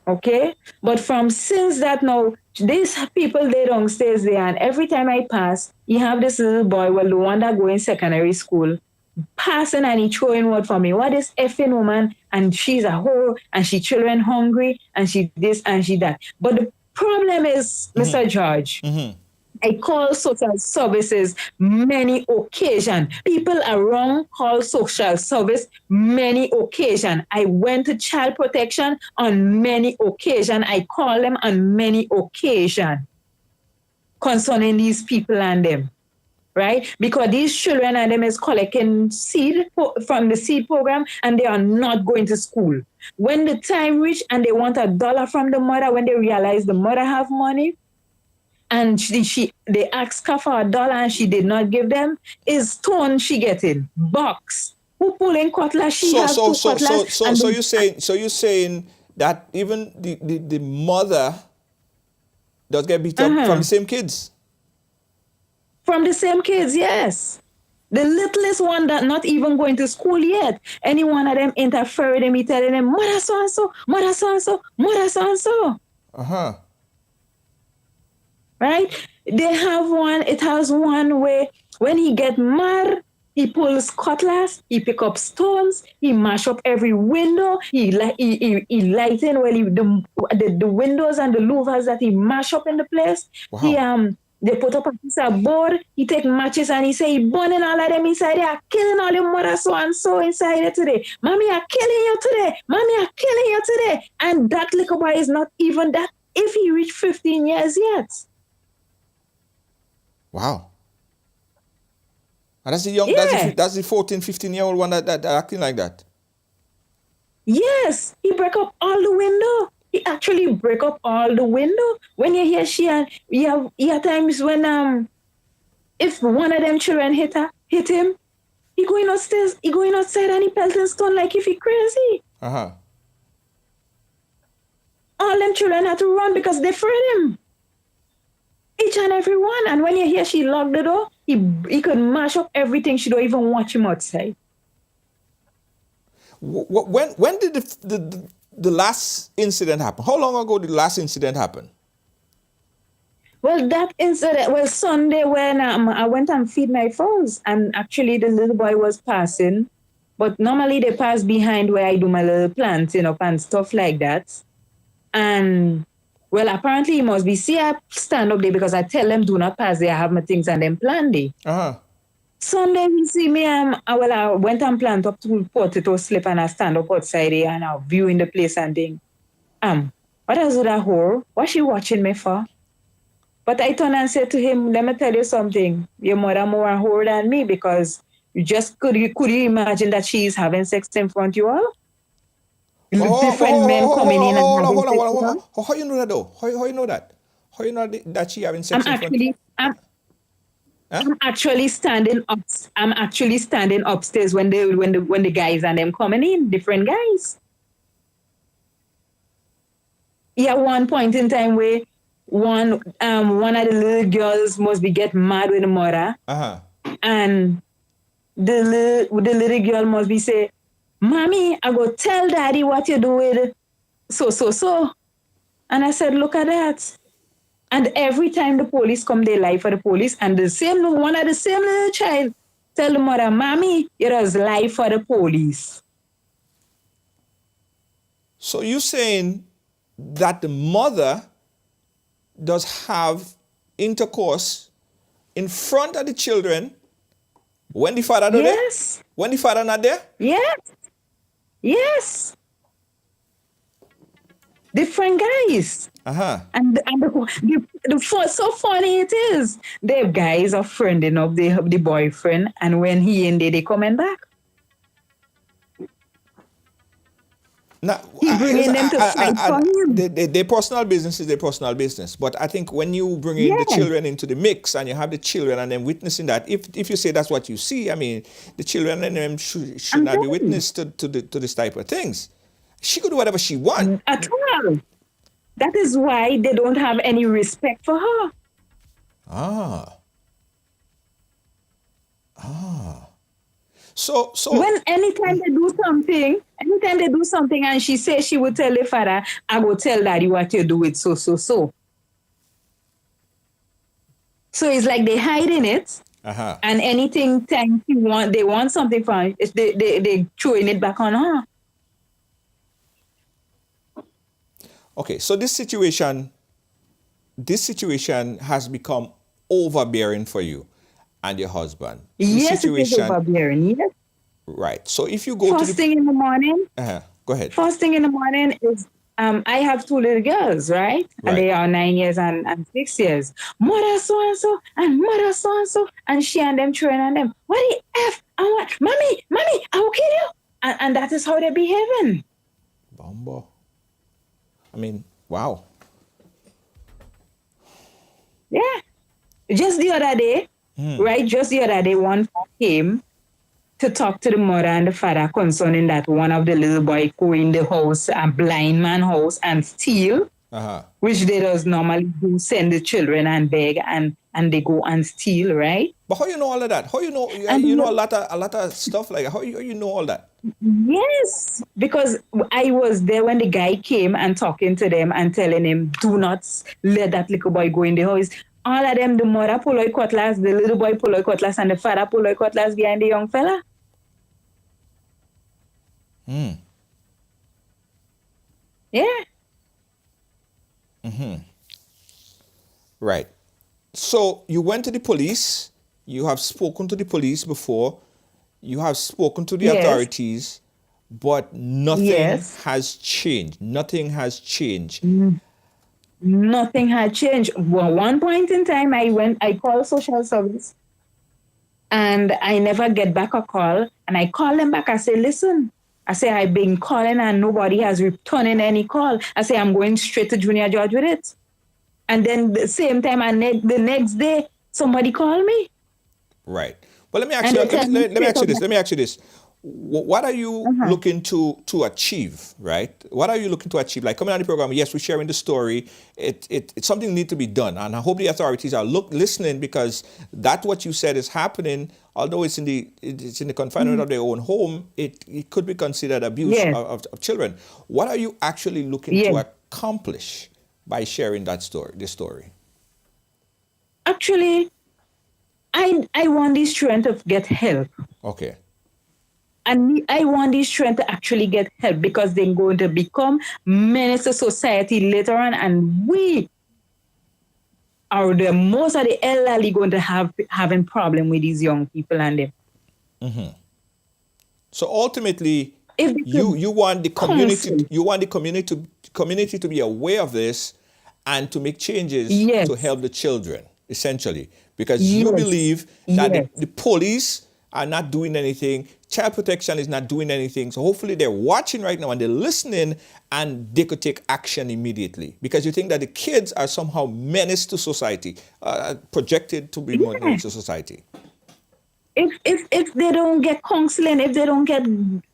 Okay. But from since that now, these people they downstairs there, and every time I pass, you have this little boy, well, the one that go in secondary school, passing and he throwing word for me. What is effing woman? And she's a whore and she children hungry and she this and she that. But the problem is, Mr. George, I call social services many occasion. People around call social service many occasion. I went to child protection on many occasion. I call them on many occasion concerning these people and them, right? Because these children and them is collecting seed from the seed program and they are not going to school. When the time reach and they want $1 from the mother, when they realize the mother have money, and she they asked her for $1 and she did not give them, is stone she getting box. Who pulling cutlass? She So have so two so cutlass so so and so you're saying that even the mother does get beat up from the uh-huh, same kids. from the same kids, yes. The littlest one that not even going to school yet. Any one of them interfering in me telling them, mother so and so, mother so and so, mother so and so. Uh-huh. Right? They have one, it has one where when he get mad, he pulls cutlass, he pick up stones, he mash up every window, he lighten well the windows and the louvers that he mash up in the place. He Wow. they put up a piece of board, he take matches and he say he burning all of them inside there, killing all the mother so and so inside there today. Mommy, I'm killing you today. Mommy, I'm killing you today. And that little boy is not even that if he reached 15 years yet. Wow. And that's the young Yeah. that's the 14, 15-year-old one that acting like that. Yes. He break up all the window. He actually break up all the window. When you hear she and you have times when if one of them children hit him, he going upstairs, he going outside and he pelting stone like if he crazy. Uh-huh. All them children had to run because they feared him. Each and every one. And when you hear she locked the door, he could mash up everything. She don't even watch him outside. When did the last incident happen? How long ago did the last incident happen? Well, that incident, well, Sunday when I went and feed my frogs, and actually the little boy was passing, but normally they pass behind where I do my little planting up and stuff like that. And well, apparently he must be see I stand up there because I tell them do not pass there. I have my things and then plant there. Uh-huh. Sunday he see me, I went and plant up to potato slip and I stand up outside there and I'm viewing the place and think, what is that whore? What she watching me for? But I turned and said to him, let me tell you something. Your mother more a whore than me because could you imagine that she is having sex in front of you all? Different men coming in and Hold on, having hold on, sex hold on, with hold her. on. How you know that though? How you know that? How you know that she having I'm sex in front? actually I'm Huh? I'm actually standing up. I'm actually standing upstairs when the guys and them coming in, different guys. Yeah, one point in time where one of the little girls must be get mad with the mother, Uh-huh. and the little girl must be say, "Mommy, I go tell daddy what you do with so." And I said, "Look at that." And every time the police come, they lie for the police. And the same one of the same little child tell the mother, "Mommy, it was lie for the police." So you saying that the mother does have intercourse in front of the children when the father not there? Yes, When the father not there? yes, yes. Different guys. Uh-huh. And so funny it is. The guys are friending up the boyfriend, and when he and they coming back, Now, he bringing them to fight for him. their personal business is their personal business. But I think when you bring in the Yeah, children into the mix and you have the children and then witnessing that, if you say that's what you see, I mean, the children and them should I'm not be telling you, witness to this type of things. She could do whatever she want. at all. That is why they don't have any respect for her. Ah. So When anytime they do something, and she says she would tell the father, I will tell daddy what you do with so so so. So it's like they hiding it, uh-huh. and anything time they want something from it, they throwing it back on her. Okay, so this situation has become overbearing for you and your husband. This Yes, it is situation, overbearing. Yes. right? So if you go to First the, thing in the morning, go ahead. First thing in the morning is I have two little girls, right? And Right. they are 9 years and 6 years. Mother so and so and mother so and so, and she and them children and them. What the F? I want mommy, I will kill you. And that is how they're behaving. Bumbo. I mean, wow. Yeah. Just the other day, right? Just the other day, one came to talk to the mother and the father concerning that one of the little boy go in the house, a blind man house, and steal, Uh-huh. which they does normally do, send the children and beg, and they go and steal, right? But how you know all of that? How you know And you know a lot of stuff like that? How you know all that? yes, because I was there when the guy came and talking to them and telling him, do not let that little boy go in the house. All of them, the mother pull out cutlass, the little boy pull out cutlass, and the father pull out cutlass behind the young fella. Yeah. Right. So you went to the police. You have spoken to the police before. You have spoken to the Yes. authorities, but nothing Yes. has changed. Nothing has changed. Nothing had changed. Well, one point in time, I called social service and I never get back a call. And I call them back. I say, listen, I say, I've been calling and nobody has returned any call. I say, I'm going straight to junior judge with it. And then the same time, the next day, somebody called me Right. But let me ask and you. they Let me, tell me let me straight ask you up. this. Let me ask you this. What are you Uh-huh. looking to achieve? Right. What are you looking to achieve? Like coming on the program. Yes, we're sharing the story. It's something need to be done, and I hope the authorities are listening because that what you said is happening. Although it's in the confinement of their own home, it could be considered abuse Yes, of children. What are you actually looking yes. to accomplish by sharing that story? This story. Actually, I want these children to get help. Okay. And I want these children to actually get help because they're going to become menace to society later on. And we are the most of the elderly going to have having problem with these young people and them. So ultimately, If they you could you want the community counsel, you want the community to be aware of this and to make changes to yes, help the children essentially because you yes, believe that the, yes, the police are not doing anything, child protection is not doing anything, so hopefully they're watching right now and they're listening and they could take action immediately because you think that the kids are somehow menace to society, projected to be yeah. menace to society. If they don't get counseling, if they don't get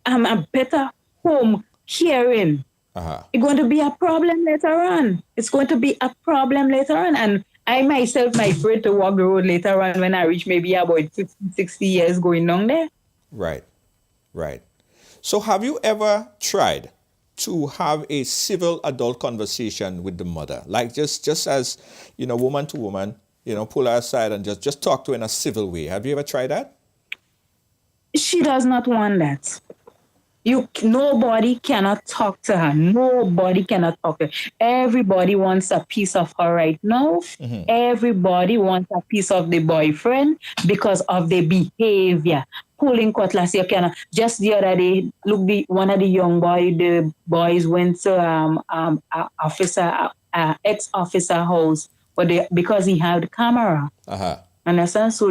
a better home caring, Uh-huh. it's going to be a problem later on. It's going to be a problem later on. And I myself might afraid to walk the road later on when I reach maybe about 50, 60 years going down there. Right. Right. So, have you ever tried to have a civil adult conversation with the mother, like just as woman to woman, pull her aside and just talk to her in a civil way? Have you ever tried that? She does not want that. Nobody cannot talk to her. Nobody cannot talk to her. Everybody wants a piece of her right now. Everybody wants a piece of the boyfriend because of the behavior. Pulling cutlass, you cannot. Just the other day, look, one of the boys went to ex officer house, but because he had the camera. Uh huh. Understand? So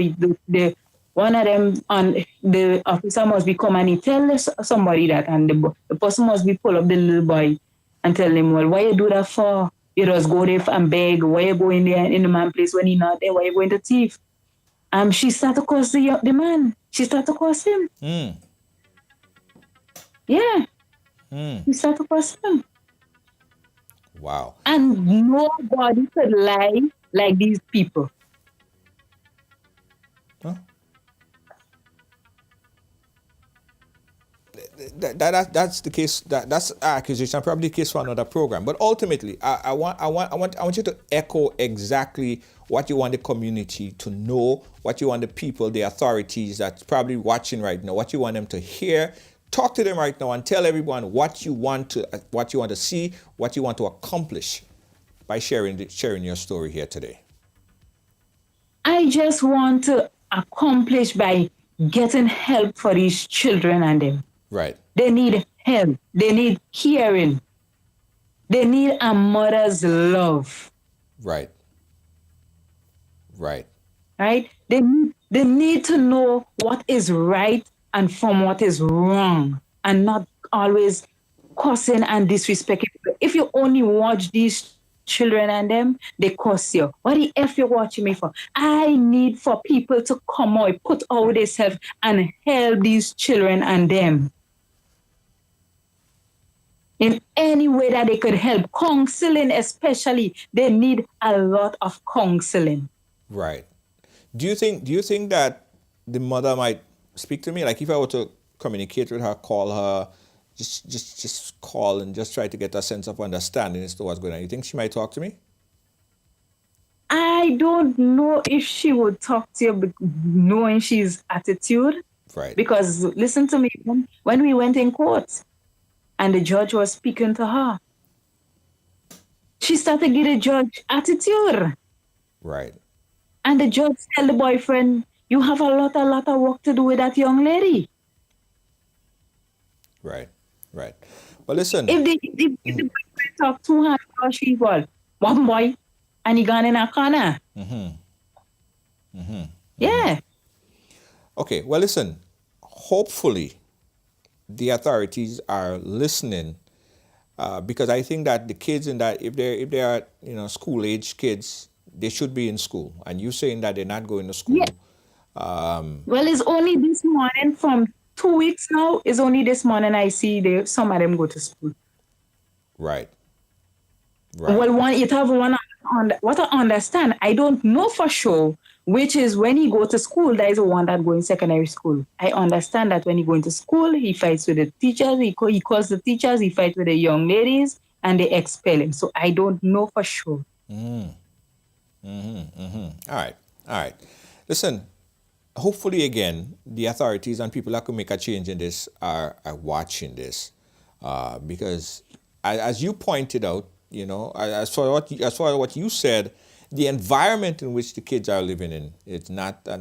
the one of them on the officer must be come and he tell somebody that, and the person must be pull up the little boy and tell him, well, why you do that for? You just go there and beg. Why you go in there in the man place when he not there? Why you going to thief? She start to curse the man. She start to curse him. Mm. Yeah, Mm. she start to curse him. Wow. And nobody could lie like these people. Huh? that's the case. That's accusation, probably the case for another program. But ultimately, I want you to echo exactly what you want the community to know, what you want the people, the authorities that's probably watching right now, what you want them to hear. Talk to them right now and tell everyone what you want to see, what you want to accomplish by sharing your story here today. I just want to accomplish by getting help for these children and them. Right. They need help. They need caring. They need a mother's love, Right. Right. right? They need to know what is right and from what is wrong and not always cussing and disrespecting. If you only watch these children and them, they curse you. What the F you watching me for? I need for people to come out, put out themselves and help these children and them in any way that they could help. Counseling, especially, they need a lot of counseling. Right. Do you think that the mother might speak to me? Like if I were to communicate with her, call her, just call and just try to get a sense of understanding as to what's going on. You think she might talk to me? I don't know if she would talk to you knowing she's attitude. Right. Because listen to me, when we went in court and the judge was speaking to her, she started to get the judge attitude. Right. And the judge tell the boyfriend, you have a lot of work to do with that young lady. Right. Right. But listen. If the boyfriend talk too hard, or she was one boy and he gone in a corner. Yeah. Okay. Well, listen. Hopefully, the authorities are listening, because I think that the kids in that if they are school age kids, they should be in school. And you saying that they're not going to school. Yeah. Well, it's only this morning from 2 weeks now. It's only this morning I see some of them go to school. Right. Right. Well, you have one on what I understand. I don't know for sure which is when he go to school. There is one that go in secondary school. I understand that when he go into school, he fights with the teachers. He calls the teachers. He fights with the young ladies, and they expel him. So I don't know for sure. All right. All right. Listen, hopefully, again, the authorities and people that could make a change in this are watching this, because as you pointed out, as far as what you said, the environment in which the kids are living in, it's not a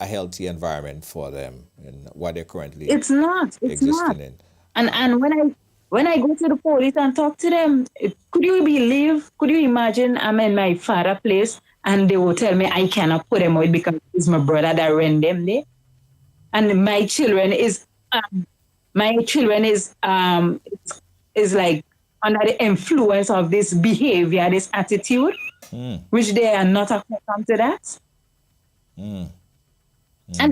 healthy environment for them and what they're currently It's not. It's not. existing in. And when I go to the police and talk to them, could you believe? Could you imagine? I'm in my father's place and they will tell me I cannot put them out because it's my brother that ran them there, and my children is like under the influence of this behavior, this attitude, which they are not accustomed to that. And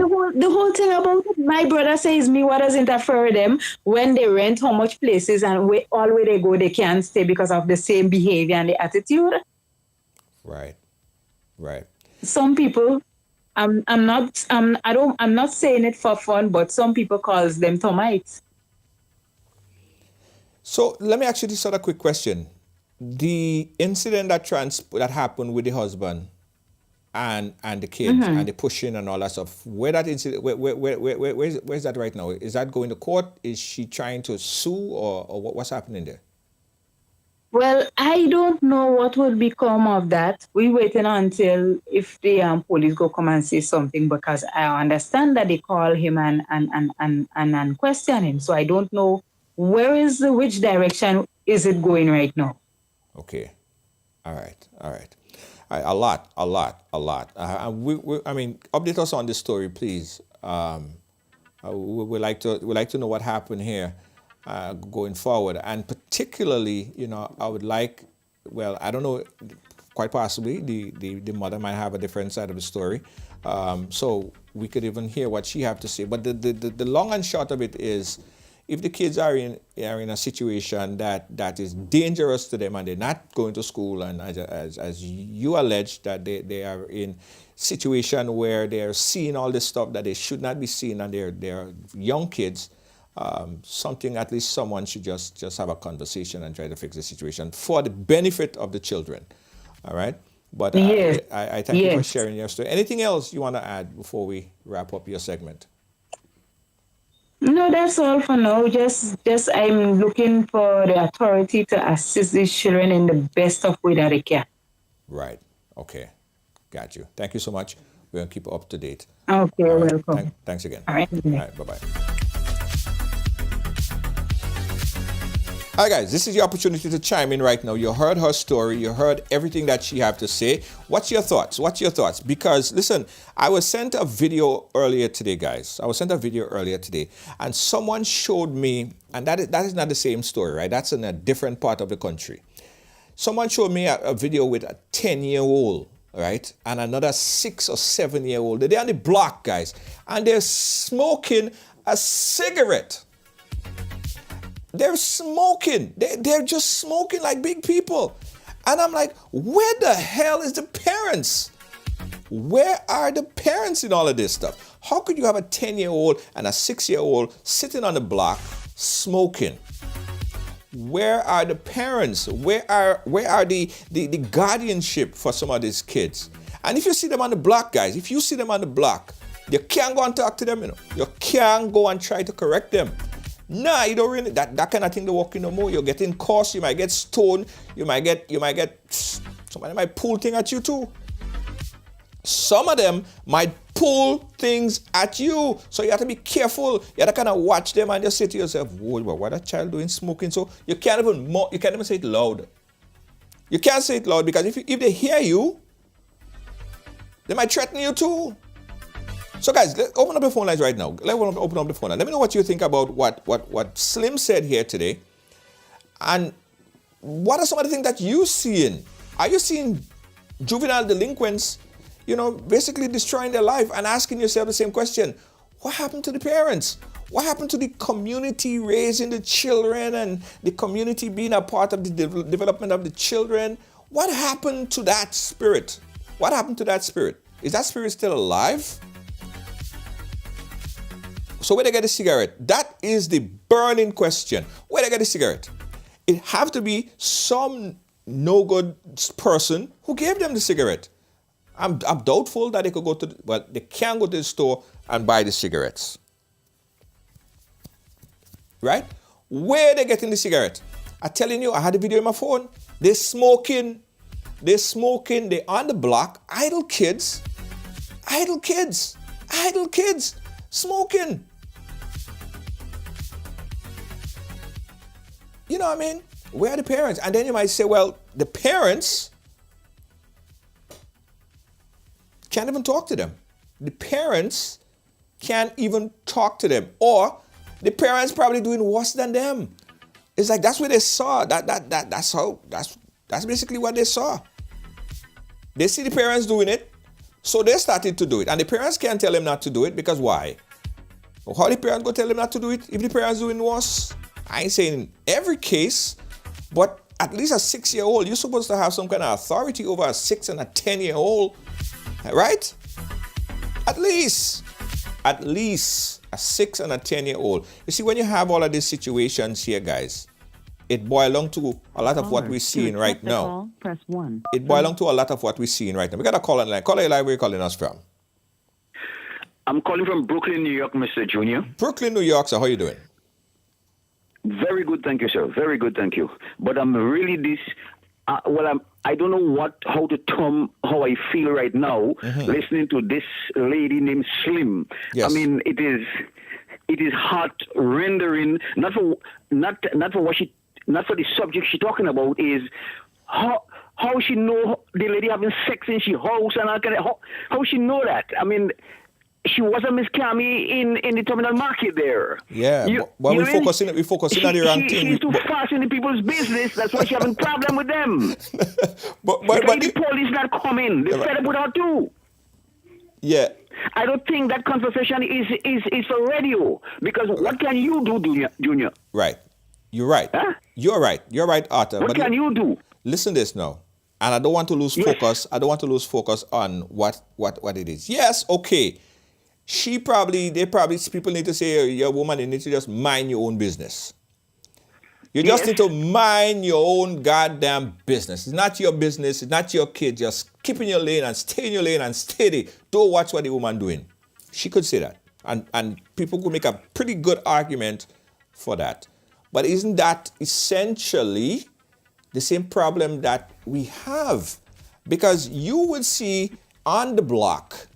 the whole thing about it, my brother says me what does interfere with them when they rent how much places and all where they go they can't stay because of the same behavior and the attitude. Right. Right. Some people, I'm not saying it for fun, but some people calls them termites. So let me ask you this other quick question: the incident that happened with the husband and the kids and the pushing and all that stuff. Where that incident? Where's that right now? Is that going to court? Is she trying to sue or what's happening there? Well, I don't know what will become of that. We're waiting until if the police go come and say something, because I understand that they call him and question him. So I don't know which direction is it going right now. Okay. All right. All right. A lot. I mean, update us on this story, please. We like to know what happened here, going forward, and particularly, I would like. Well, I don't know. Quite possibly, the mother might have a different side of the story, so we could even hear what she have to say. But the long and short of it is, if the kids are in a situation that is dangerous to them and they're not going to school, and as you allege that they are in situation where they're seeing all this stuff that they should not be seeing, and they're young kids, something, at least someone should just have a conversation and try to fix the situation for the benefit of the children. All right. But Yes, I thank you for yes. sharing your story. Anything else you want to add before we wrap up your segment? No, that's all for now. Just I'm looking for the authority to assist these children in the best of way that they can. Right. Okay. Got you. Thank you so much. We're going to keep up to date. Okay, All right. welcome. Thanks again. All right. All right. Bye-bye. Hi guys, this is your opportunity to chime in right now. You heard her story. You heard everything that she had to say. What's your thoughts? What's your thoughts? Because listen, I was sent a video earlier today, guys. I was sent a video earlier today, and someone showed me, and that is not the same story, right? That's in a different part of the country. Someone showed me a video with a 10-year-old, right? And another 6 or 7-year-old. They're on the block, guys, and they're smoking a cigarette. They're smoking. They're just smoking like big people. And I'm like, where the hell is the parents? Where are the parents in all of this stuff? How could you have a 10-year-old and a 6-year-old sitting on the block smoking? Where are the parents? Where are the guardianship for some of these kids? And if you see them on the block, guys, if you see them on the block, you can't go and talk to them, you know. You can't go and try to correct them. Nah, you don't really, that kind of thing don't work no more. You're getting cursed, you might get stoned, you might get, somebody might pull things at you too. Some of them might pull things at you. So you have to be careful. You have to kind of watch them and just say to yourself, whoa, what that child doing smoking? So you can't even say it loud. You can't say it loud because if they hear you, they might threaten you too. So guys, let's open up the phone lines right now. Let's open up the phone line. Let me know what you think about what Slim said here today. And what are some of the things that you're seeing? Are you seeing juvenile delinquents, basically destroying their life, and asking yourself the same question? What happened to the parents? What happened to the community raising the children and the community being a part of the development of the children? What happened to that spirit? What happened to that spirit? Is that spirit still alive? So where they get the cigarette? That is the burning question. Where they get the cigarette? It have to be some no good person who gave them the cigarette. I'm doubtful that they could they can go to the store and buy the cigarettes. Right? Where they getting the cigarette? I'm telling you, I had a video on my phone. They're smoking. They're on the block. Idle kids, smoking. You know what I mean? Where are the parents? And then you might say, well, the parents can't even talk to them. The parents can't even talk to them. Or the parents probably doing worse than them. It's like that's what they saw. That's basically what they saw. They see the parents doing it, so they started to do it. And the parents can't tell them not to do it because why? How the parents go tell them not to do it if the parents doing worse? I ain't saying in every case, but at least a 6-year-old, you're supposed to have some kind of authority over a 6 and a 10-year-old, right? At least a 6 and a 10-year-old. You see, when you have all of these situations here, guys, it boils down to a lot of what we're seeing right now. Press 1. It boils down to a lot of what we're seeing right now. We got a call on the line. Caller, where are you calling us from? I'm calling from Brooklyn, New York, Mr. Junior. Brooklyn, New York. So how you doing? Very good, thank you, sir. Very good, thank you. But I'm really I don't know how to term how I feel right now, listening to this lady named Slim. Yes. I mean, it is heart rendering. Not for the subject she's talking about. Is how she know the lady having sex in she house and how she know that? I mean, she was a Miss Cammy in the terminal market there. Yeah, but we're focusing on the wrong thing. She's too fast in the people's business. That's why she's having problem with them. but the police not coming. They're fed up with her too. Yeah. I don't think that conversation is for radio, because what can you do, Junior? Right. You're right. Huh? You're right, Arthur. What can you do? Listen to this now. And I don't want to lose focus. I don't want to lose focus on what it is. Yes, okay. people need to say, you're a woman, you need to just mind your own business. You just Yes. need to mind your own goddamn business. It's not your business. It's not your kid. Just keep in your lane and stay in your lane and steady. Don't watch what the woman doing. She could say that. And people could make a pretty good argument for that. But isn't that essentially the same problem that we have? Because you would see on the block,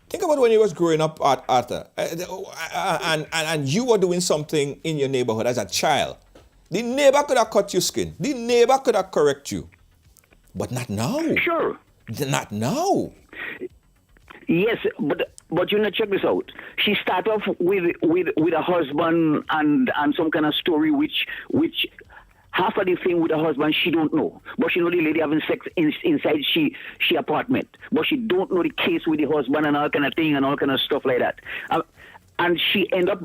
think about when you was growing up, Arthur, and you were doing something in your neighborhood as a child. The neighbor could have cut your skin. The neighbor could have correct you. But not now. Sure. Not now. Yes, but you know, check this out. She start off with a husband and some kind of story which half of the thing with her husband she don't know, but she know the lady having sex inside she apartment, but she don't know the case with the husband and all kind of thing and all kind of stuff like that, and she end up.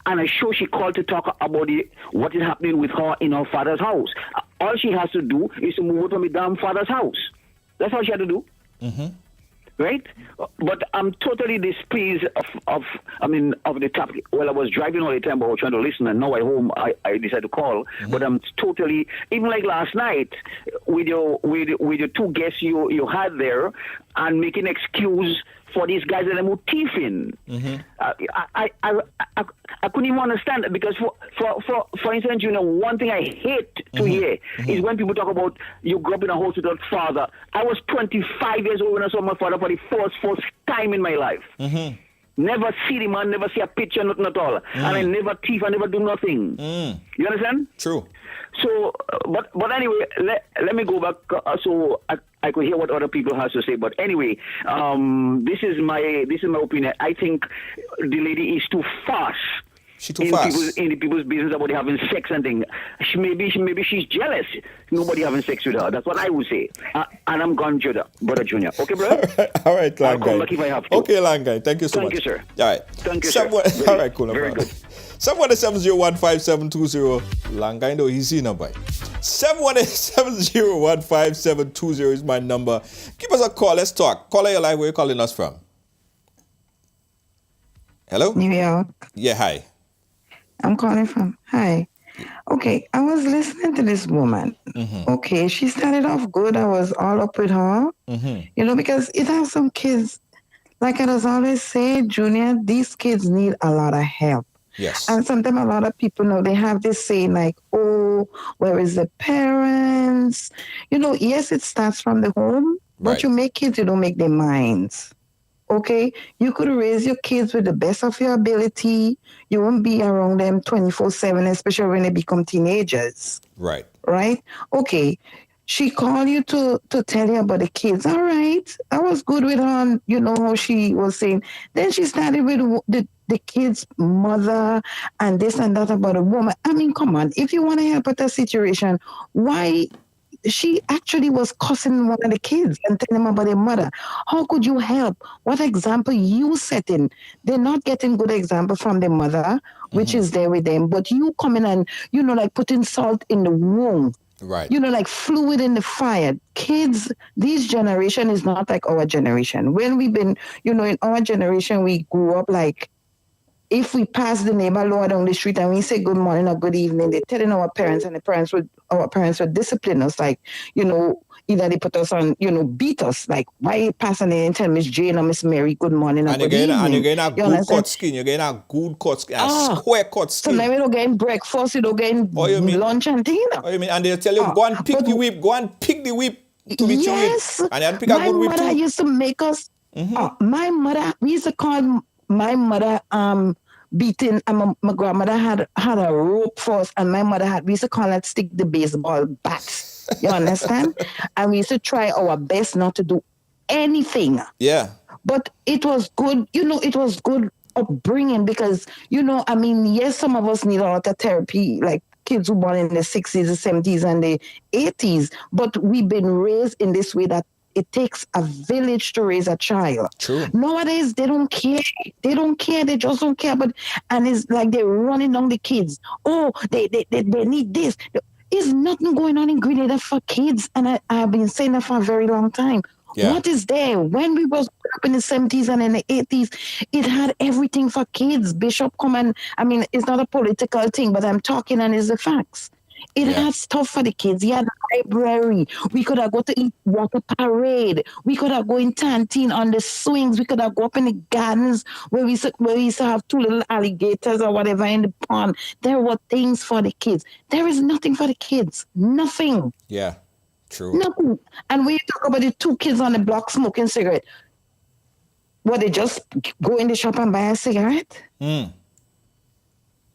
And I sure she called to talk about what is happening with her in her father's house. All she has to do is to move out from the damn father's house. That's all she had to do. Mm-hmm. Right? But I'm totally displeased of the topic. Well, I was driving all the time, but I was trying to listen, and now at home I decided to call. Mm-hmm. But I'm totally, even like last night with your two guests you had there, and making excuse for these guys that are motifing. Mm-hmm. I couldn't even understand it because for instance, you know, one thing I hate to hear is when people talk about you grew up in a house without father. I was 25 years old when I saw my father for the first time in my life. Mm-hmm. Never see the man, never see a picture, nothing at all. And I never thief, I never do nothing. You understand? True. So, but anyway, let me go back so I could hear what other people has to say. But anyway, this is my opinion. I think the lady is too fast. She's too fast in the people's business about having sex and things. Maybe she's jealous. Nobody having sex with her. That's what I would say. And I'm gone, Brother Junior. Okay, brother. All right, Langai. I'll come back if I have to. Okay, Langai. Thank you so much. Thank you, sir. All right. Thank you, Someone, sir. All right, cool. Very good. 718-701-5720. Langai, no easy number. 718-701-5720 is my number. Give us a call. Let's talk. Caller, your live. Where are you calling us from? Hello? New York. Yeah, hi. I'm calling from. Hi. Okay, I was listening to this woman. Mm-hmm. Okay, she started off good. I was all up with her. Mm-hmm. You know, because it has some kids, like I was always say, Junior, these kids need a lot of help. Yes. And sometimes a lot of people know they have this saying like, oh, where is the parents? You know, yes, it starts from the home, but right. You make kids, you don't make their minds. Okay, you could raise your kids with the best of your ability. You won't be around them 24/7, especially when they become teenagers. Right. Right? Okay. She called you to tell you about the kids. All right. I was good with her. You know how she was saying. Then she started with the kid's mother and this and that about a woman. I mean, come on. If you want to help with that situation, why... She actually was cussing one of the kids and telling them about their mother. How could you help? What example you setting? They're not getting good example from their mother, which is there with them. But you come in and, you know, like putting salt in the wound. Right. You know, like fluid in the fire. Kids, this generation is not like our generation. When we've been, you know, in our generation, we grew up like, if we pass the neighbor law down the street and we say good morning or good evening, they're telling our parents, and our parents would discipline us, like, you know, either they put us on, you know, beat us, like, why you passing in and tell Miss Jane or Miss Mary good morning or good evening? And you're getting a good cut skin, you're getting a good cut skin, a square cut skin. So now you don't get breakfast, you don't get lunch and dinner. Oh, you mean, and they'll tell you, go and pick the whip, go and pick the whip to beat you with. And then pick a good whip too. My mother used to make us, my mother, we used to call my mother beating, and my grandmother had a rope for us, and my mother we used to call it stick the baseball bat. You understand? And we used to try our best not to do anything. Yeah. But it was good, you know, it was good upbringing because, you know, I mean, yes, some of us need a lot of therapy, like kids who born in the 60s, the 70s, and the 80s. But we've been raised in this way that it takes a village to raise a child. True. Nowadays, they don't care. They don't care. They just don't care. And it's like they're running down the kids. Oh, they need this. There's nothing going on in Grenada for kids. And I've been saying that for a very long time. Yeah. What is there? When we was up in the 70s and in the 80s, it had everything for kids. Bishop come and, I mean, it's not a political thing, but I'm talking and it's the facts. It Yeah. had stuff for the kids. He had a library. We could have go to eat water parade. We could have go in canteen on the swings. We could have go up in the gardens where we used to have two little alligators or whatever in the pond. There were things for the kids. There is nothing for the kids. Nothing. Yeah. True. Nothing. And when you talk about the two kids on the block smoking cigarette, what they just go in the shop and buy a cigarette? Mm.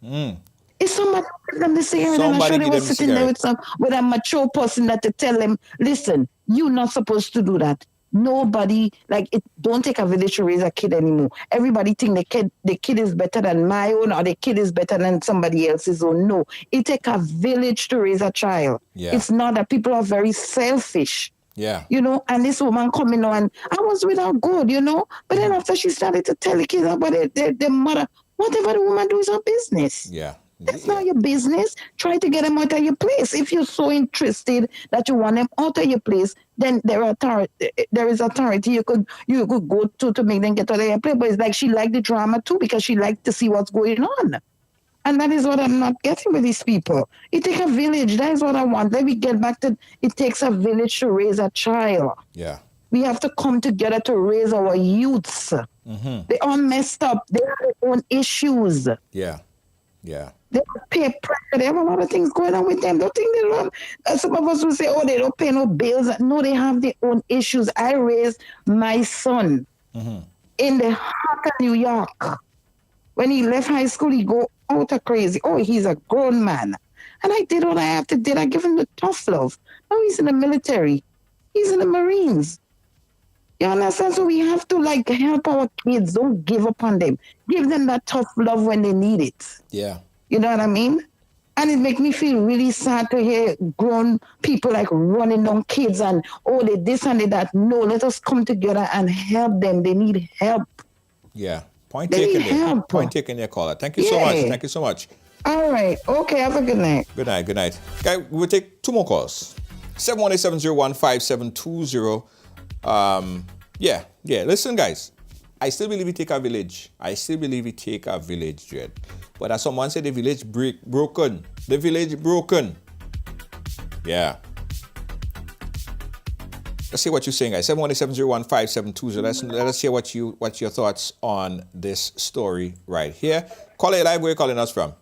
Mm. If somebody give them the cigarette, and I'm Somebody sure they give were them the sitting there cigarette. with a mature person that to tell them, listen, you're not supposed to do that. Nobody like it. Don't take a village to raise a kid anymore. Everybody think the kid is better than my own, or the kid is better than somebody else's own. No, it take a village to raise a child. Yeah. It's not that people are very selfish. Yeah. You know, and this woman coming on, and I was with her good, you know. But then after she started to tell the kids about their mother, whatever the woman do is her business. Yeah. That's not your business. Try to get them out of your place. If you're so interested that you want them out of your place, then there is authority you could go to make them get out of your place. But it's like she liked the drama too because she liked to see what's going on. And that is what I'm not getting with these people. It takes a village. That is what I want. Let me get back to it takes a village to raise a child. Yeah. We have to come together to raise our youths. Mm-hmm. They all messed up. They have their own issues. Yeah. Yeah. They have peer pressure. They have a lot of things going on with them. Don't think they don't. Some of us will say, oh, they don't pay no bills. No, they have their own issues. I raised my son in the heart of New York. When he left high school, he go out of crazy. Oh, he's a grown man. And I did what I have to do. I give him the tough love. Now he's in the military. He's in the Marines. You understand? So we have to like help our kids. Don't give up on them. Give them that tough love when they need it. Yeah. You know what I mean? And it makes me feel really sad to hear grown people like running down kids and, oh, they this and they that. No, let us come together and help them. They need help. Yeah. Point They taken need there. help. Point taken there, caller. Thank you so much. Thank you so much. All right. Okay. Have a good night. Good night. Good night. Okay, we'll take two more calls. 718-701-5720. Yeah. Listen, guys. I still believe it take a village. Dread. But as someone said, the village broken. The village broken. Yeah. Let's see what you're saying, guys. 718-701-5720. Let us hear what's your thoughts on this story right here. Call it live. Where you calling us from?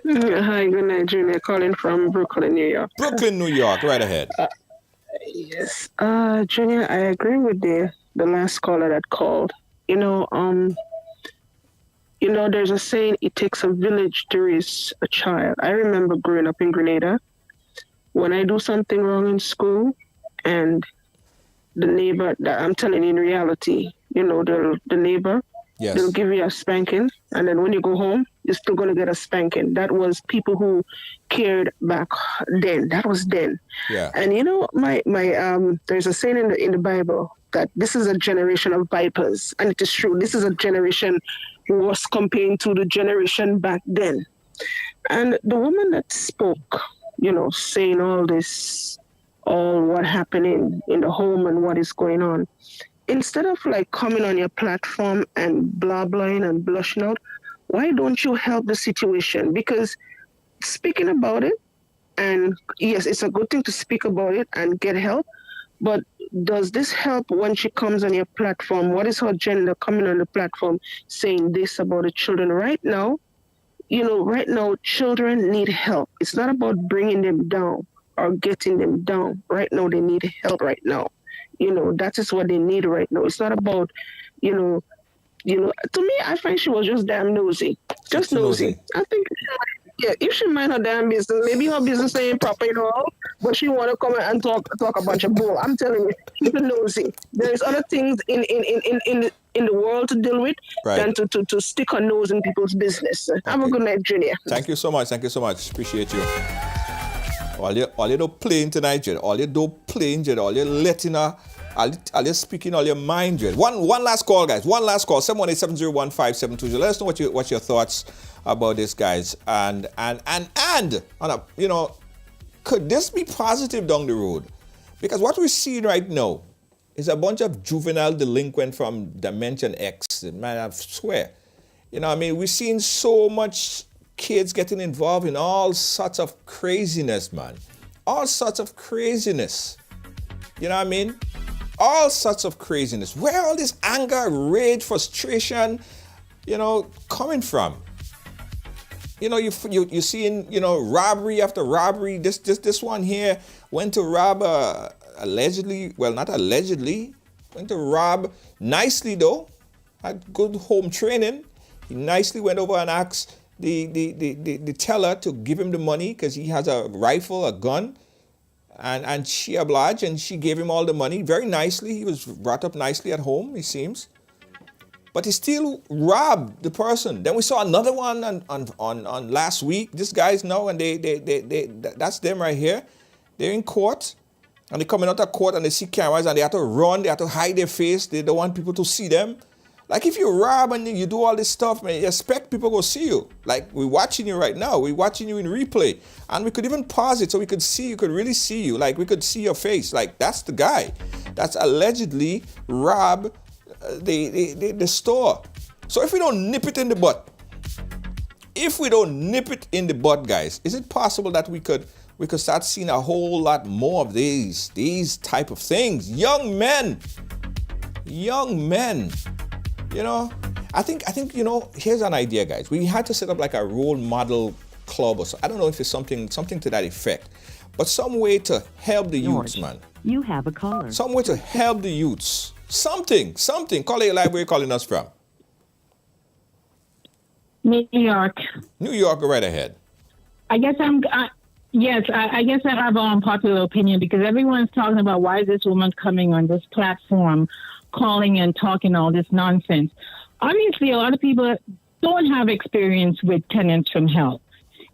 Hi, good night, Junior. Calling from Brooklyn, New York. Brooklyn, New York. Right ahead. Yes. Junior, I agree with the last caller that called. There's a saying, it takes a village to raise a child. I remember growing up in Grenada. When I do something wrong in school and the neighbor, that I'm telling you in reality, the neighbor, Yes. they'll give you a spanking. And then when you go home, you're still going to get a spanking. That was people who cared back then. That was then. Yeah. And my there's a saying in the Bible that this is a generation of vipers, and it is true. This is a generation who was comparing to the generation back then. And the woman that spoke, saying all this, all what happening in the home and what is going on, instead of like coming on your platform and blah blahing and blushing out, why don't you help the situation? Because speaking about it, and yes, it's a good thing to speak about it and get help, but does this help when she comes on your platform? What is her agenda coming on the platform saying this about the children? Right now, children need help. It's not about bringing them down or getting them down. Right now, they need help right now. That is what they need right now. It's not about, to me, I find she was just damn nosy. Just nosy. I think, if she mind her damn business, maybe her business ain't proper, but she want to come and talk a bunch of bull. I'm telling you, keep it nosy. There is other things in the world to deal with than to stick her nose in people's business. Okay. Have a good night, Junior. Thank you so much. Appreciate you. All you do playing tonight, Jed. All you do playing, Jed. All you letting her, all you speaking all your mind, Jed. One last call, guys. One last call. 718-701-5720. Let us know what's your thoughts about this, guys. And could this be positive down the road? Because what we're seeing right now It's a bunch of juvenile delinquent from Dimension X. Man, I swear. You know, I mean, we've seen so much kids getting involved in all sorts of craziness, man. All sorts of craziness. You know what I mean? All sorts of craziness. Where all this anger, rage, frustration, coming from? You seeing, robbery after robbery. This one here went to rob allegedly, well, not allegedly, went to rob nicely though, had good home training. He nicely went over and asked the teller to give him the money because he has a rifle, a gun, and she obliged and she gave him all the money very nicely. He was brought up nicely at home, it seems. But he still robbed the person. Then we saw another one on last week. These guys know, and they that's them right here. They're in court, and they're coming out of court, and they see cameras, and they have to run. They have to hide their face. They don't want people to see them. Like if you rob and you do all this stuff, man, you expect people to see you. Like we're watching you right now. We're watching you in replay, and we could even pause it so we could see. You could really see you. Like we could see your face. Like that's the guy. That's allegedly robbed the store. So if we don't nip it in the butt, guys, is it possible that we could start seeing a whole lot more of these type of things? Young men. I think here's an idea, guys. We had to set up like a role model club or so. I don't know if it's something to that effect, but some way to help the youths, man. You have a caller. Some way to help the youths. Something. Call it live. Where you calling us from? New York. New York, go right ahead. I guess I have an unpopular opinion because everyone's talking about why is this woman coming on this platform, calling and talking all this nonsense. Obviously, a lot of people don't have experience with tenants from hell,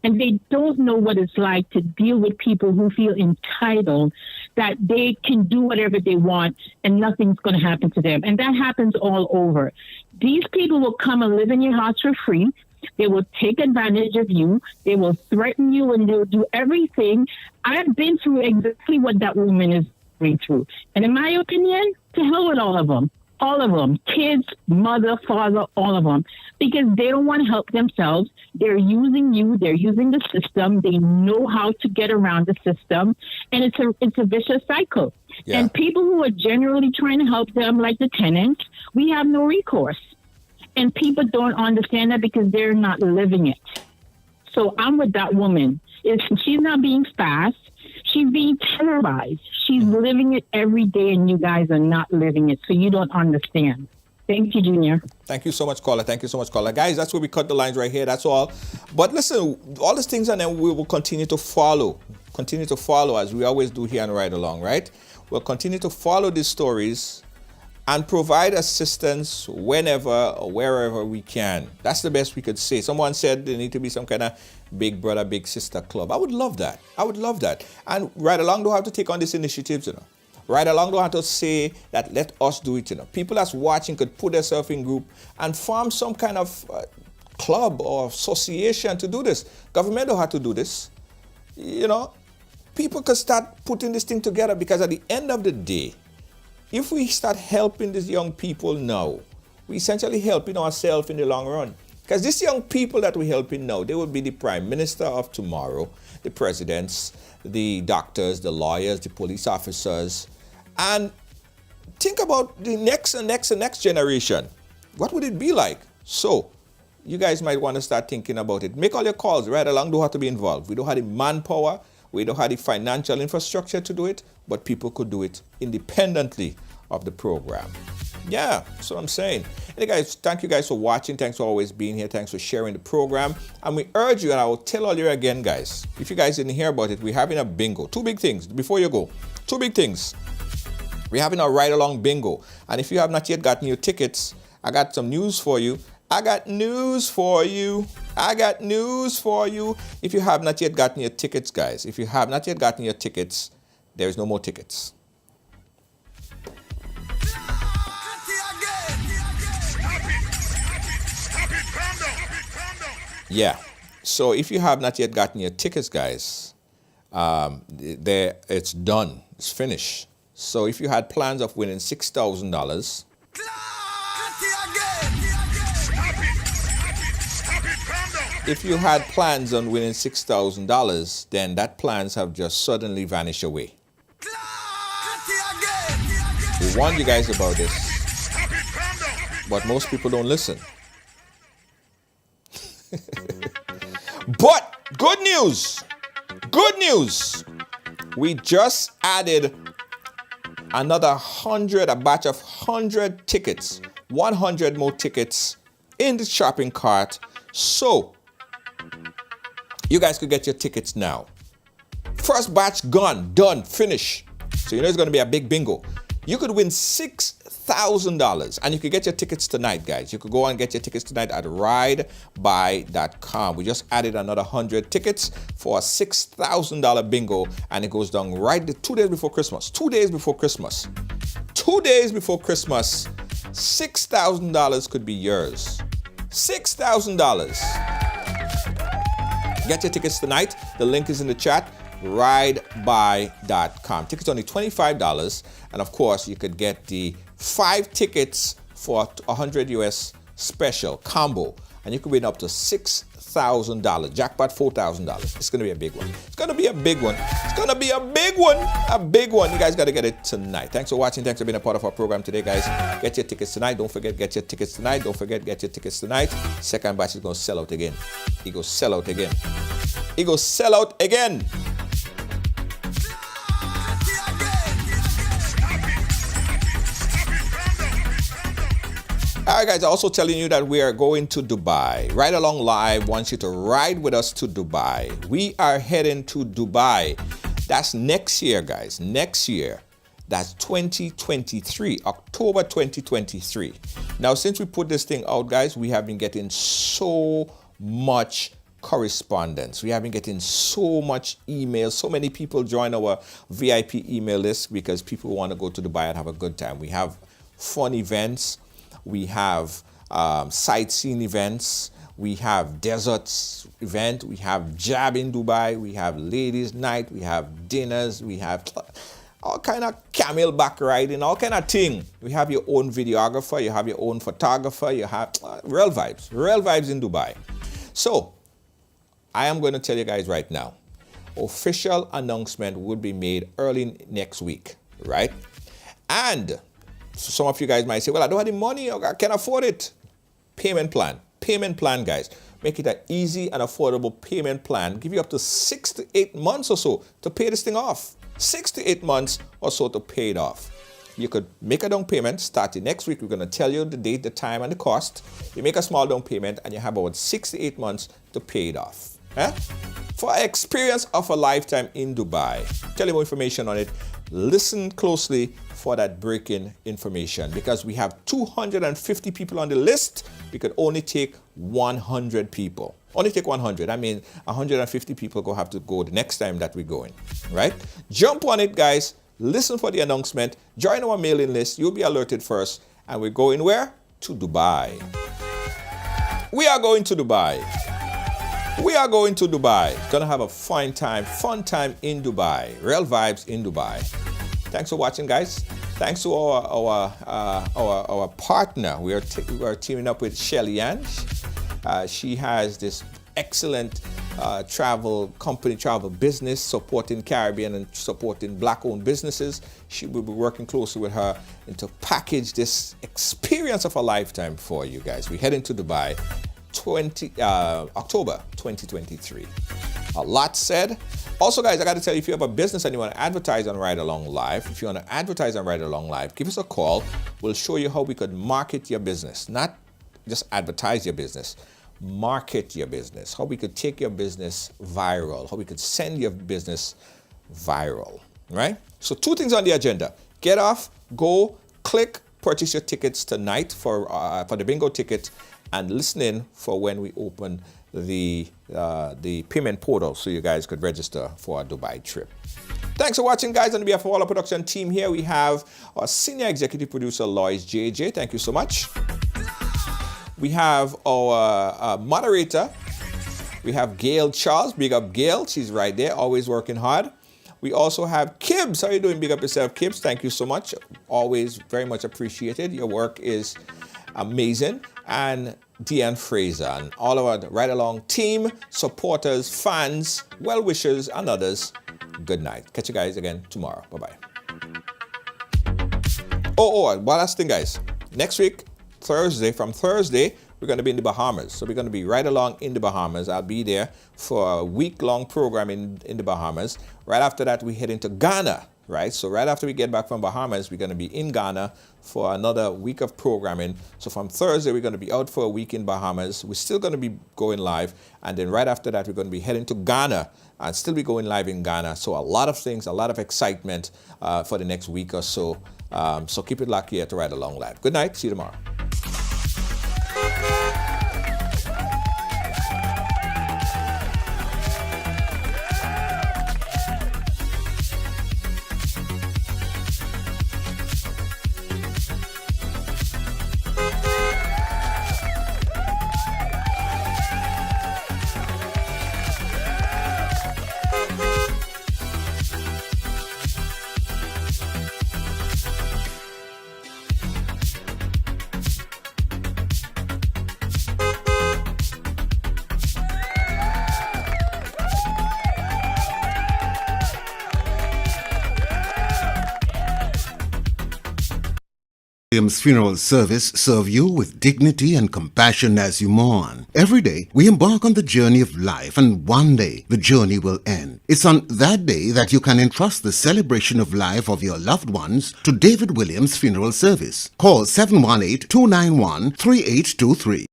and they don't know what it's like to deal with people who feel entitled that they can do whatever they want and nothing's going to happen to them. And that happens all over. These people will come and live in your house for free. They will take advantage of you. They will threaten you and they'll do everything. I've been through exactly what that woman is going through. And in my opinion, to hell with all of them. All of them, kids, mother, father, all of them, because they don't want to help themselves. They're using you. They're using the system. They know how to get around the system, and it's a vicious cycle. Yeah. And people who are generally trying to help them, like the tenants, we have no recourse. And people don't understand that because they're not living it. So I'm with that woman. She's not being fast. She's being terrorized. She's living it every day, and you guys are not living it, so you don't understand. Thank you, Junior. Thank you so much, caller. Guys, that's where we cut the lines right here. That's all. But listen, all these things, and then we will continue to follow as we always do here on Ride Along, right? We'll continue to follow these stories and provide assistance whenever or wherever we can. That's the best we could say. Someone said there need to be some kind of big brother, big sister club. I would love that. And Ride Along don't have to take on these initiatives, Ride Along don't have to say that let us do it, People that's watching could put themselves in group and form some kind of club or association to do this. Government don't have to do this. People could start putting this thing together because at the end of the day, if we start helping these young people now, we're essentially helping ourselves in the long run. Because these young people that we're helping now, they will be the prime minister of tomorrow, the presidents, the doctors, the lawyers, the police officers. And think about the next generation. What would it be like? So, you guys might want to start thinking about it. Make all your calls. Ride Along don't have to be involved. We don't have the manpower. We don't have the financial infrastructure to do it, but people could do it independently of the program. Yeah, that's what I'm saying. Hey guys, thank you guys for watching. Thanks for always being here. Thanks for sharing the program. And we urge you, and I will tell all you again, guys, if you guys didn't hear about it, we're having a bingo. 2 big things before you go. 2 big things. We're having a Ride Along bingo. And if you have not yet gotten your tickets, I got some news for you. I got news for you. If you have not yet gotten your tickets, guys, there is no more tickets. Yeah. So if you have not yet gotten your tickets, guys, it's done. It's finished. So if you had plans of winning $6,000, if you had plans on winning $6,000, then that plans have just suddenly vanished away. We warned you guys about this, but most people don't listen. But good news, we just added another 100, a batch of 100 tickets, 100 more tickets in the shopping cart. So you guys could get your tickets now. First batch gone, done, finished. So you know it's going to be a big bingo. You could win $6,000 and you could get your tickets tonight, guys. You could go and get your tickets tonight at ridebuy.com. We just added another 100 tickets for a $6,000 bingo, and it goes down right 2 days before Christmas. 2 days before Christmas. 2 days before Christmas, $6,000 could be yours. $6,000. Get your tickets tonight. The link is in the chat. ridebuy.com. Tickets only $25, and of course you could get the 5 tickets for 100 US special combo, and you could win up to $6,000. Jackpot $4,000. It's gonna be a big one. It's gonna be a big one. It's gonna be a big one. A big one. You guys gotta get it tonight. Thanks for watching. Thanks for being a part of our program today, guys. Get your tickets tonight. Don't forget, get your tickets tonight. Don't forget, get your tickets tonight. Second batch is gonna sell out again. It goes sell out again. It goes sell out again. All right, guys, also telling you that we are going to Dubai. Ride Along Live wants you to ride with us to Dubai. We are heading to Dubai. That's next year, guys. Next year. That's 2023, October 2023. Now, since we put this thing out, guys, we have been getting so much correspondence. We have been getting so much email. So many people join our VIP email list because people want to go to Dubai and have a good time. We have fun events. We have sightseeing events. We have deserts event. We have jab in Dubai. We have ladies' night. We have dinners. We have all kind of camel back riding, all kind of thing. We have your own videographer. You have your own photographer. You have real vibes in Dubai. So I am going to tell you guys right now, official announcement will be made early next week, right? And some of you guys might say, well, I don't have the money, or I can't afford it. Payment plan, guys. Make it an easy and affordable payment plan. Give you up to 6 to 8 months or so to pay this thing off. 6 to 8 months or so to pay it off. You could make a down payment starting next week. We're going to tell you the date, the time, and the cost. You make a small down payment and you have about 6 to 8 months to pay it off. For an experience of a lifetime in Dubai. Tell you more information on it. Listen closely for that breaking information, because we have 250 people on the list. We could only take 100 people. Only take 100. I mean, 150 people go have to go the next time that we're going, right? Jump on it, guys. Listen for the announcement. Join our mailing list. You'll be alerted first. And we're going where? To Dubai. We are going to Dubai. We are going to Dubai. Gonna have a fun time in Dubai. Real vibes in Dubai. Thanks for watching, guys. Thanks to our partner. We are teaming up with Shelly Ann. She has this excellent travel business supporting Caribbean and supporting Black-owned businesses. She will be working closely with her to package this experience of a lifetime for you guys. We're heading to Dubai. October 2023. A lot said. Also, guys, I got to tell you, if you have a business and you want to advertise on Ride Along Live, give us a call. We'll show you how we could market your business, not just advertise your business, market your business, how we could take your business viral, how we could send your business viral, right? So 2 things on the agenda. Get off, go, click, purchase your tickets tonight for the bingo ticket, and listen in for when we open the payment portal so you guys could register for a Dubai trip. Thanks for watching, guys. On behalf of all our production team here, we have our senior executive producer, Lois JJ. Thank you so much. We have our moderator. We have Gail Charles. Big up Gail. She's right there, always working hard. We also have Kibbs. How you doing? Big up yourself, Kibbs. Thank you so much. Always very much appreciated. Your work is amazing. And Deanne Fraser and all of our Ride Along team, supporters, fans, well-wishers, and others. Good night. Catch you guys again tomorrow. Bye-bye. One last thing, guys. Next week, from Thursday, we're going to be in the Bahamas. So we're going to be right along in the Bahamas. I'll be there for a week-long program in the Bahamas. Right after that, we head into Ghana, right? So right after we get back from Bahamas, we're going to be in Ghana for another week of programming. So from Thursday, we're going to be out for a week in Bahamas. We're still going to be going live. And then right after that, we're going to be heading to Ghana and still be going live in Ghana. So a lot of things, a lot of excitement for the next week or so. So keep it locked here to Ride Along Live. Good night. See you tomorrow. Williams Funeral Service serve you with dignity and compassion as you mourn. Every day, we embark on the journey of life, and one day, the journey will end. It's on that day that you can entrust the celebration of life of your loved ones to David Williams Funeral Service. Call 718-291-3823.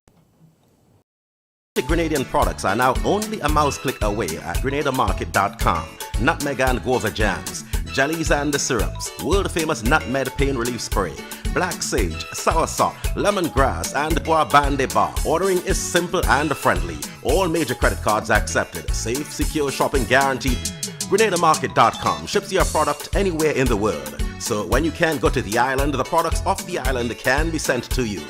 Grenadian products are now only a mouse click away at GrenadaMarket.com. Nutmeg and guava jams, jellies and syrups, world-famous nutmeg pain relief spray, black sage, soursop, lemongrass, and bois bande bar. Ordering is simple and friendly. All major credit cards accepted. Safe, secure shopping guaranteed. GrenadaMarket.com ships your product anywhere in the world. So when you can't go to the island, the products off the island can be sent to you.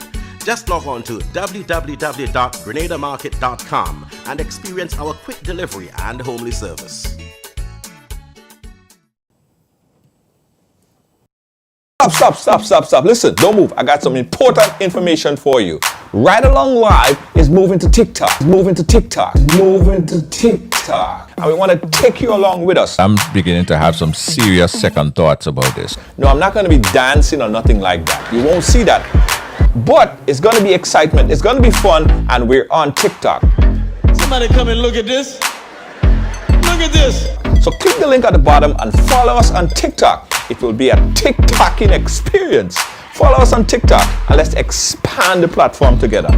Just log on to www.grenadamarket.com and experience our quick delivery and homely service. Stop. Listen, don't move. I got some important information for you. Ride Along Live is moving to TikTok. And we want to take you along with us. I'm beginning to have some serious second thoughts about this. No, I'm not going to be dancing or nothing like that. You won't see that. But it's going to be excitement. It's going to be fun. And we're on TikTok. Somebody come and look at this. Look at this. So click the link at the bottom and follow us on TikTok. It will be a TikToking experience. Follow us on TikTok and let's expand the platform together.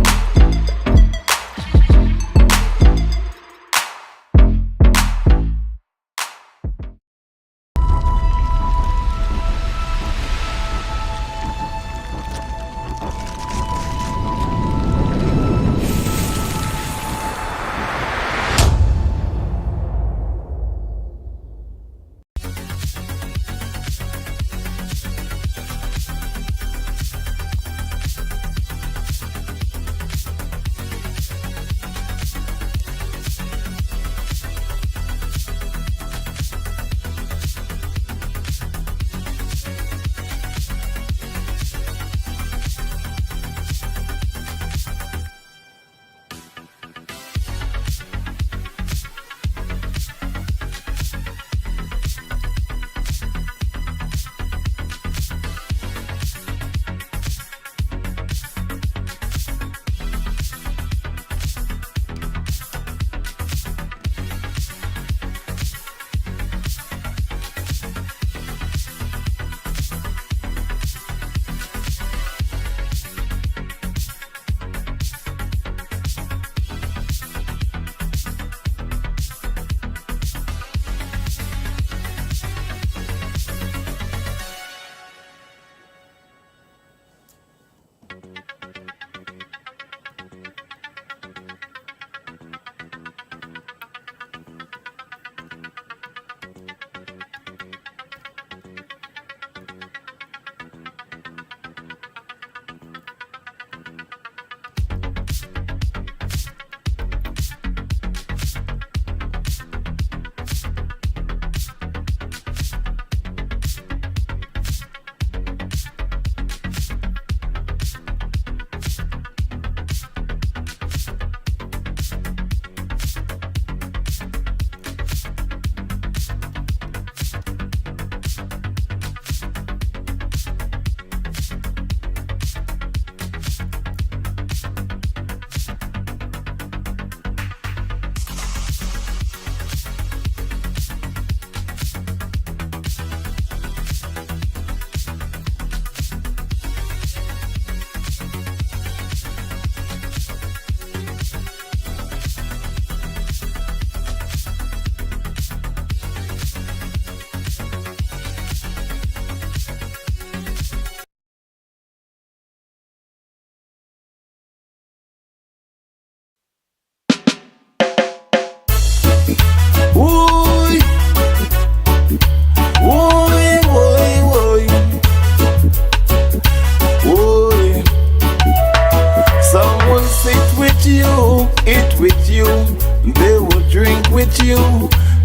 they will drink with you.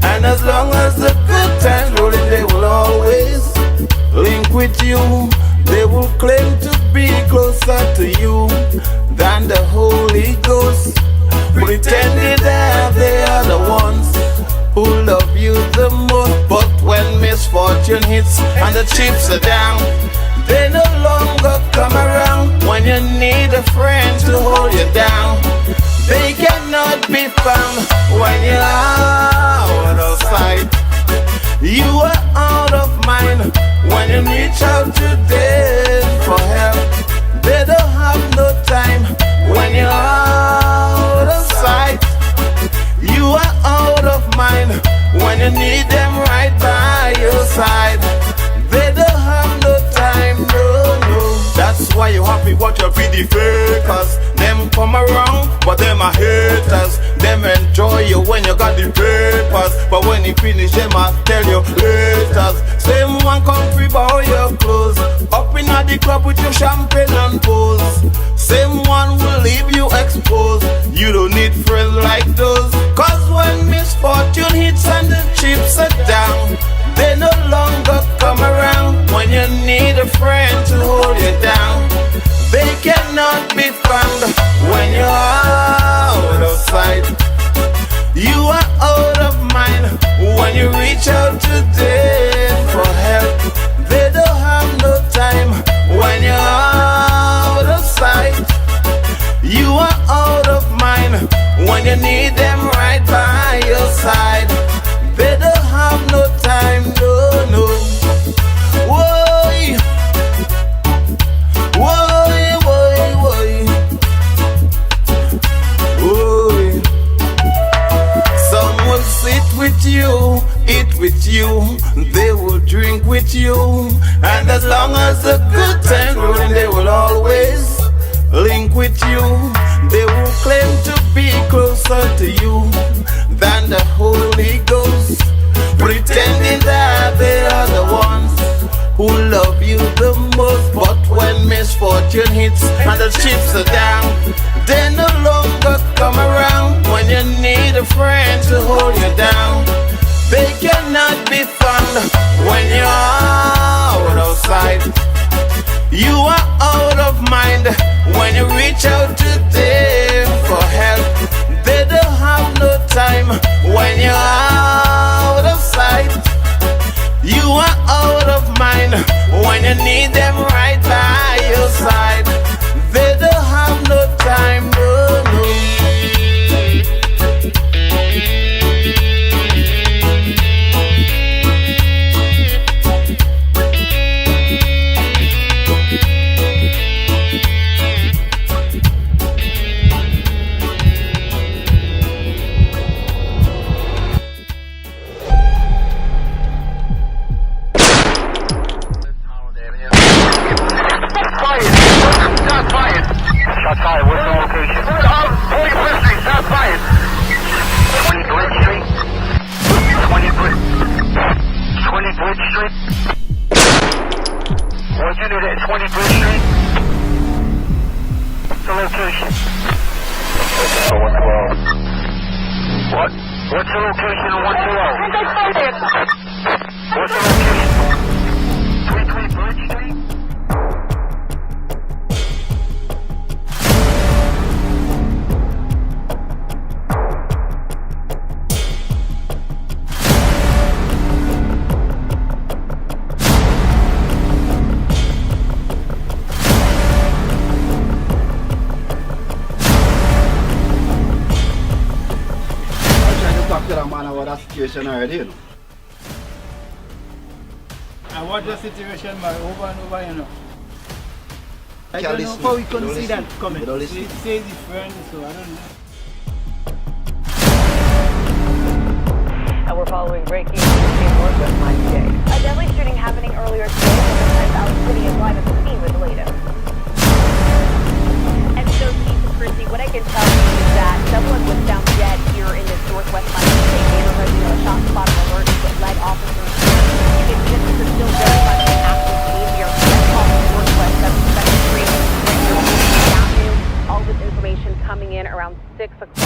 And as long as the good times rolling, they will always link with you. They will claim to be closer to you than the Holy Ghost, pretending that they are the ones who love you the most. But when misfortune hits and the chips are down, they no longer come around. When you need a friend to hold you down, they cannot be found. When you're out of sight, you are out of mind. When you reach out to them for help, they don't have no time. When you're out of sight, you are out of mind. When you need them right by your side, they don't have no time, no, no. That's why you have to watch your pretty fakers. Them come around, but them are haters. Them enjoy you when you got the papers, but when you finish them, I tell you haters. Same one come free by your clothes, up in at the club with your champagne and pose. Same one will leave you exposed. You don't need friends like those. Cause when misfortune hits and the chips are down, they no longer come around. When you need a friend to hold you down, they cannot be found. When you're out of sight, you are out of mind. When you reach out to them for help, they don't have no time. When you're out of sight, you are out of mind. When you need them right by your side, they don't have no time, no, no. Whoa, whoa, whoa, whoa. Some will sit with you, eat with you, they will drink with you. And as long as the good times rolling, they will always link with you. They will claim to be closer to you than the Holy Ghost, pretending that they are the ones who love you the most. But when misfortune hits and the chips are down, they no longer come around. When you need a friend to hold you down, they cannot be found. When you're out of sight, you are out of mind. When you reach out to them for help, they don't have no time. When you're out of sight, you are out of mind. When you need them right by your side, they don't have no time, no, no. Shots fired. What's the location? 41st Street, shots fired. 20 Bridge Street. 20 Bridge Street. What unit at 20 Bridge Street? What's the location? 112. What? What's the location of 112? What's the location? 23 Bridge Street? Situation already, you know. And what the situation, man, over and over, you know. I don't know how we couldn't see that coming. It says it's friends, so I don't know. And we're following breaking news in Northwest Line today. A deadly shooting happening earlier today in the South City is live at the scene with the latest. And so, Chief Christie, what I can tell you is that someone was found dead here in this Northwest Line neighborhood. You know, a shot spot alert that led officers. You can see this is still very much an active behavior off Northwest 72nd Street. All this information coming in around 6 o'clock.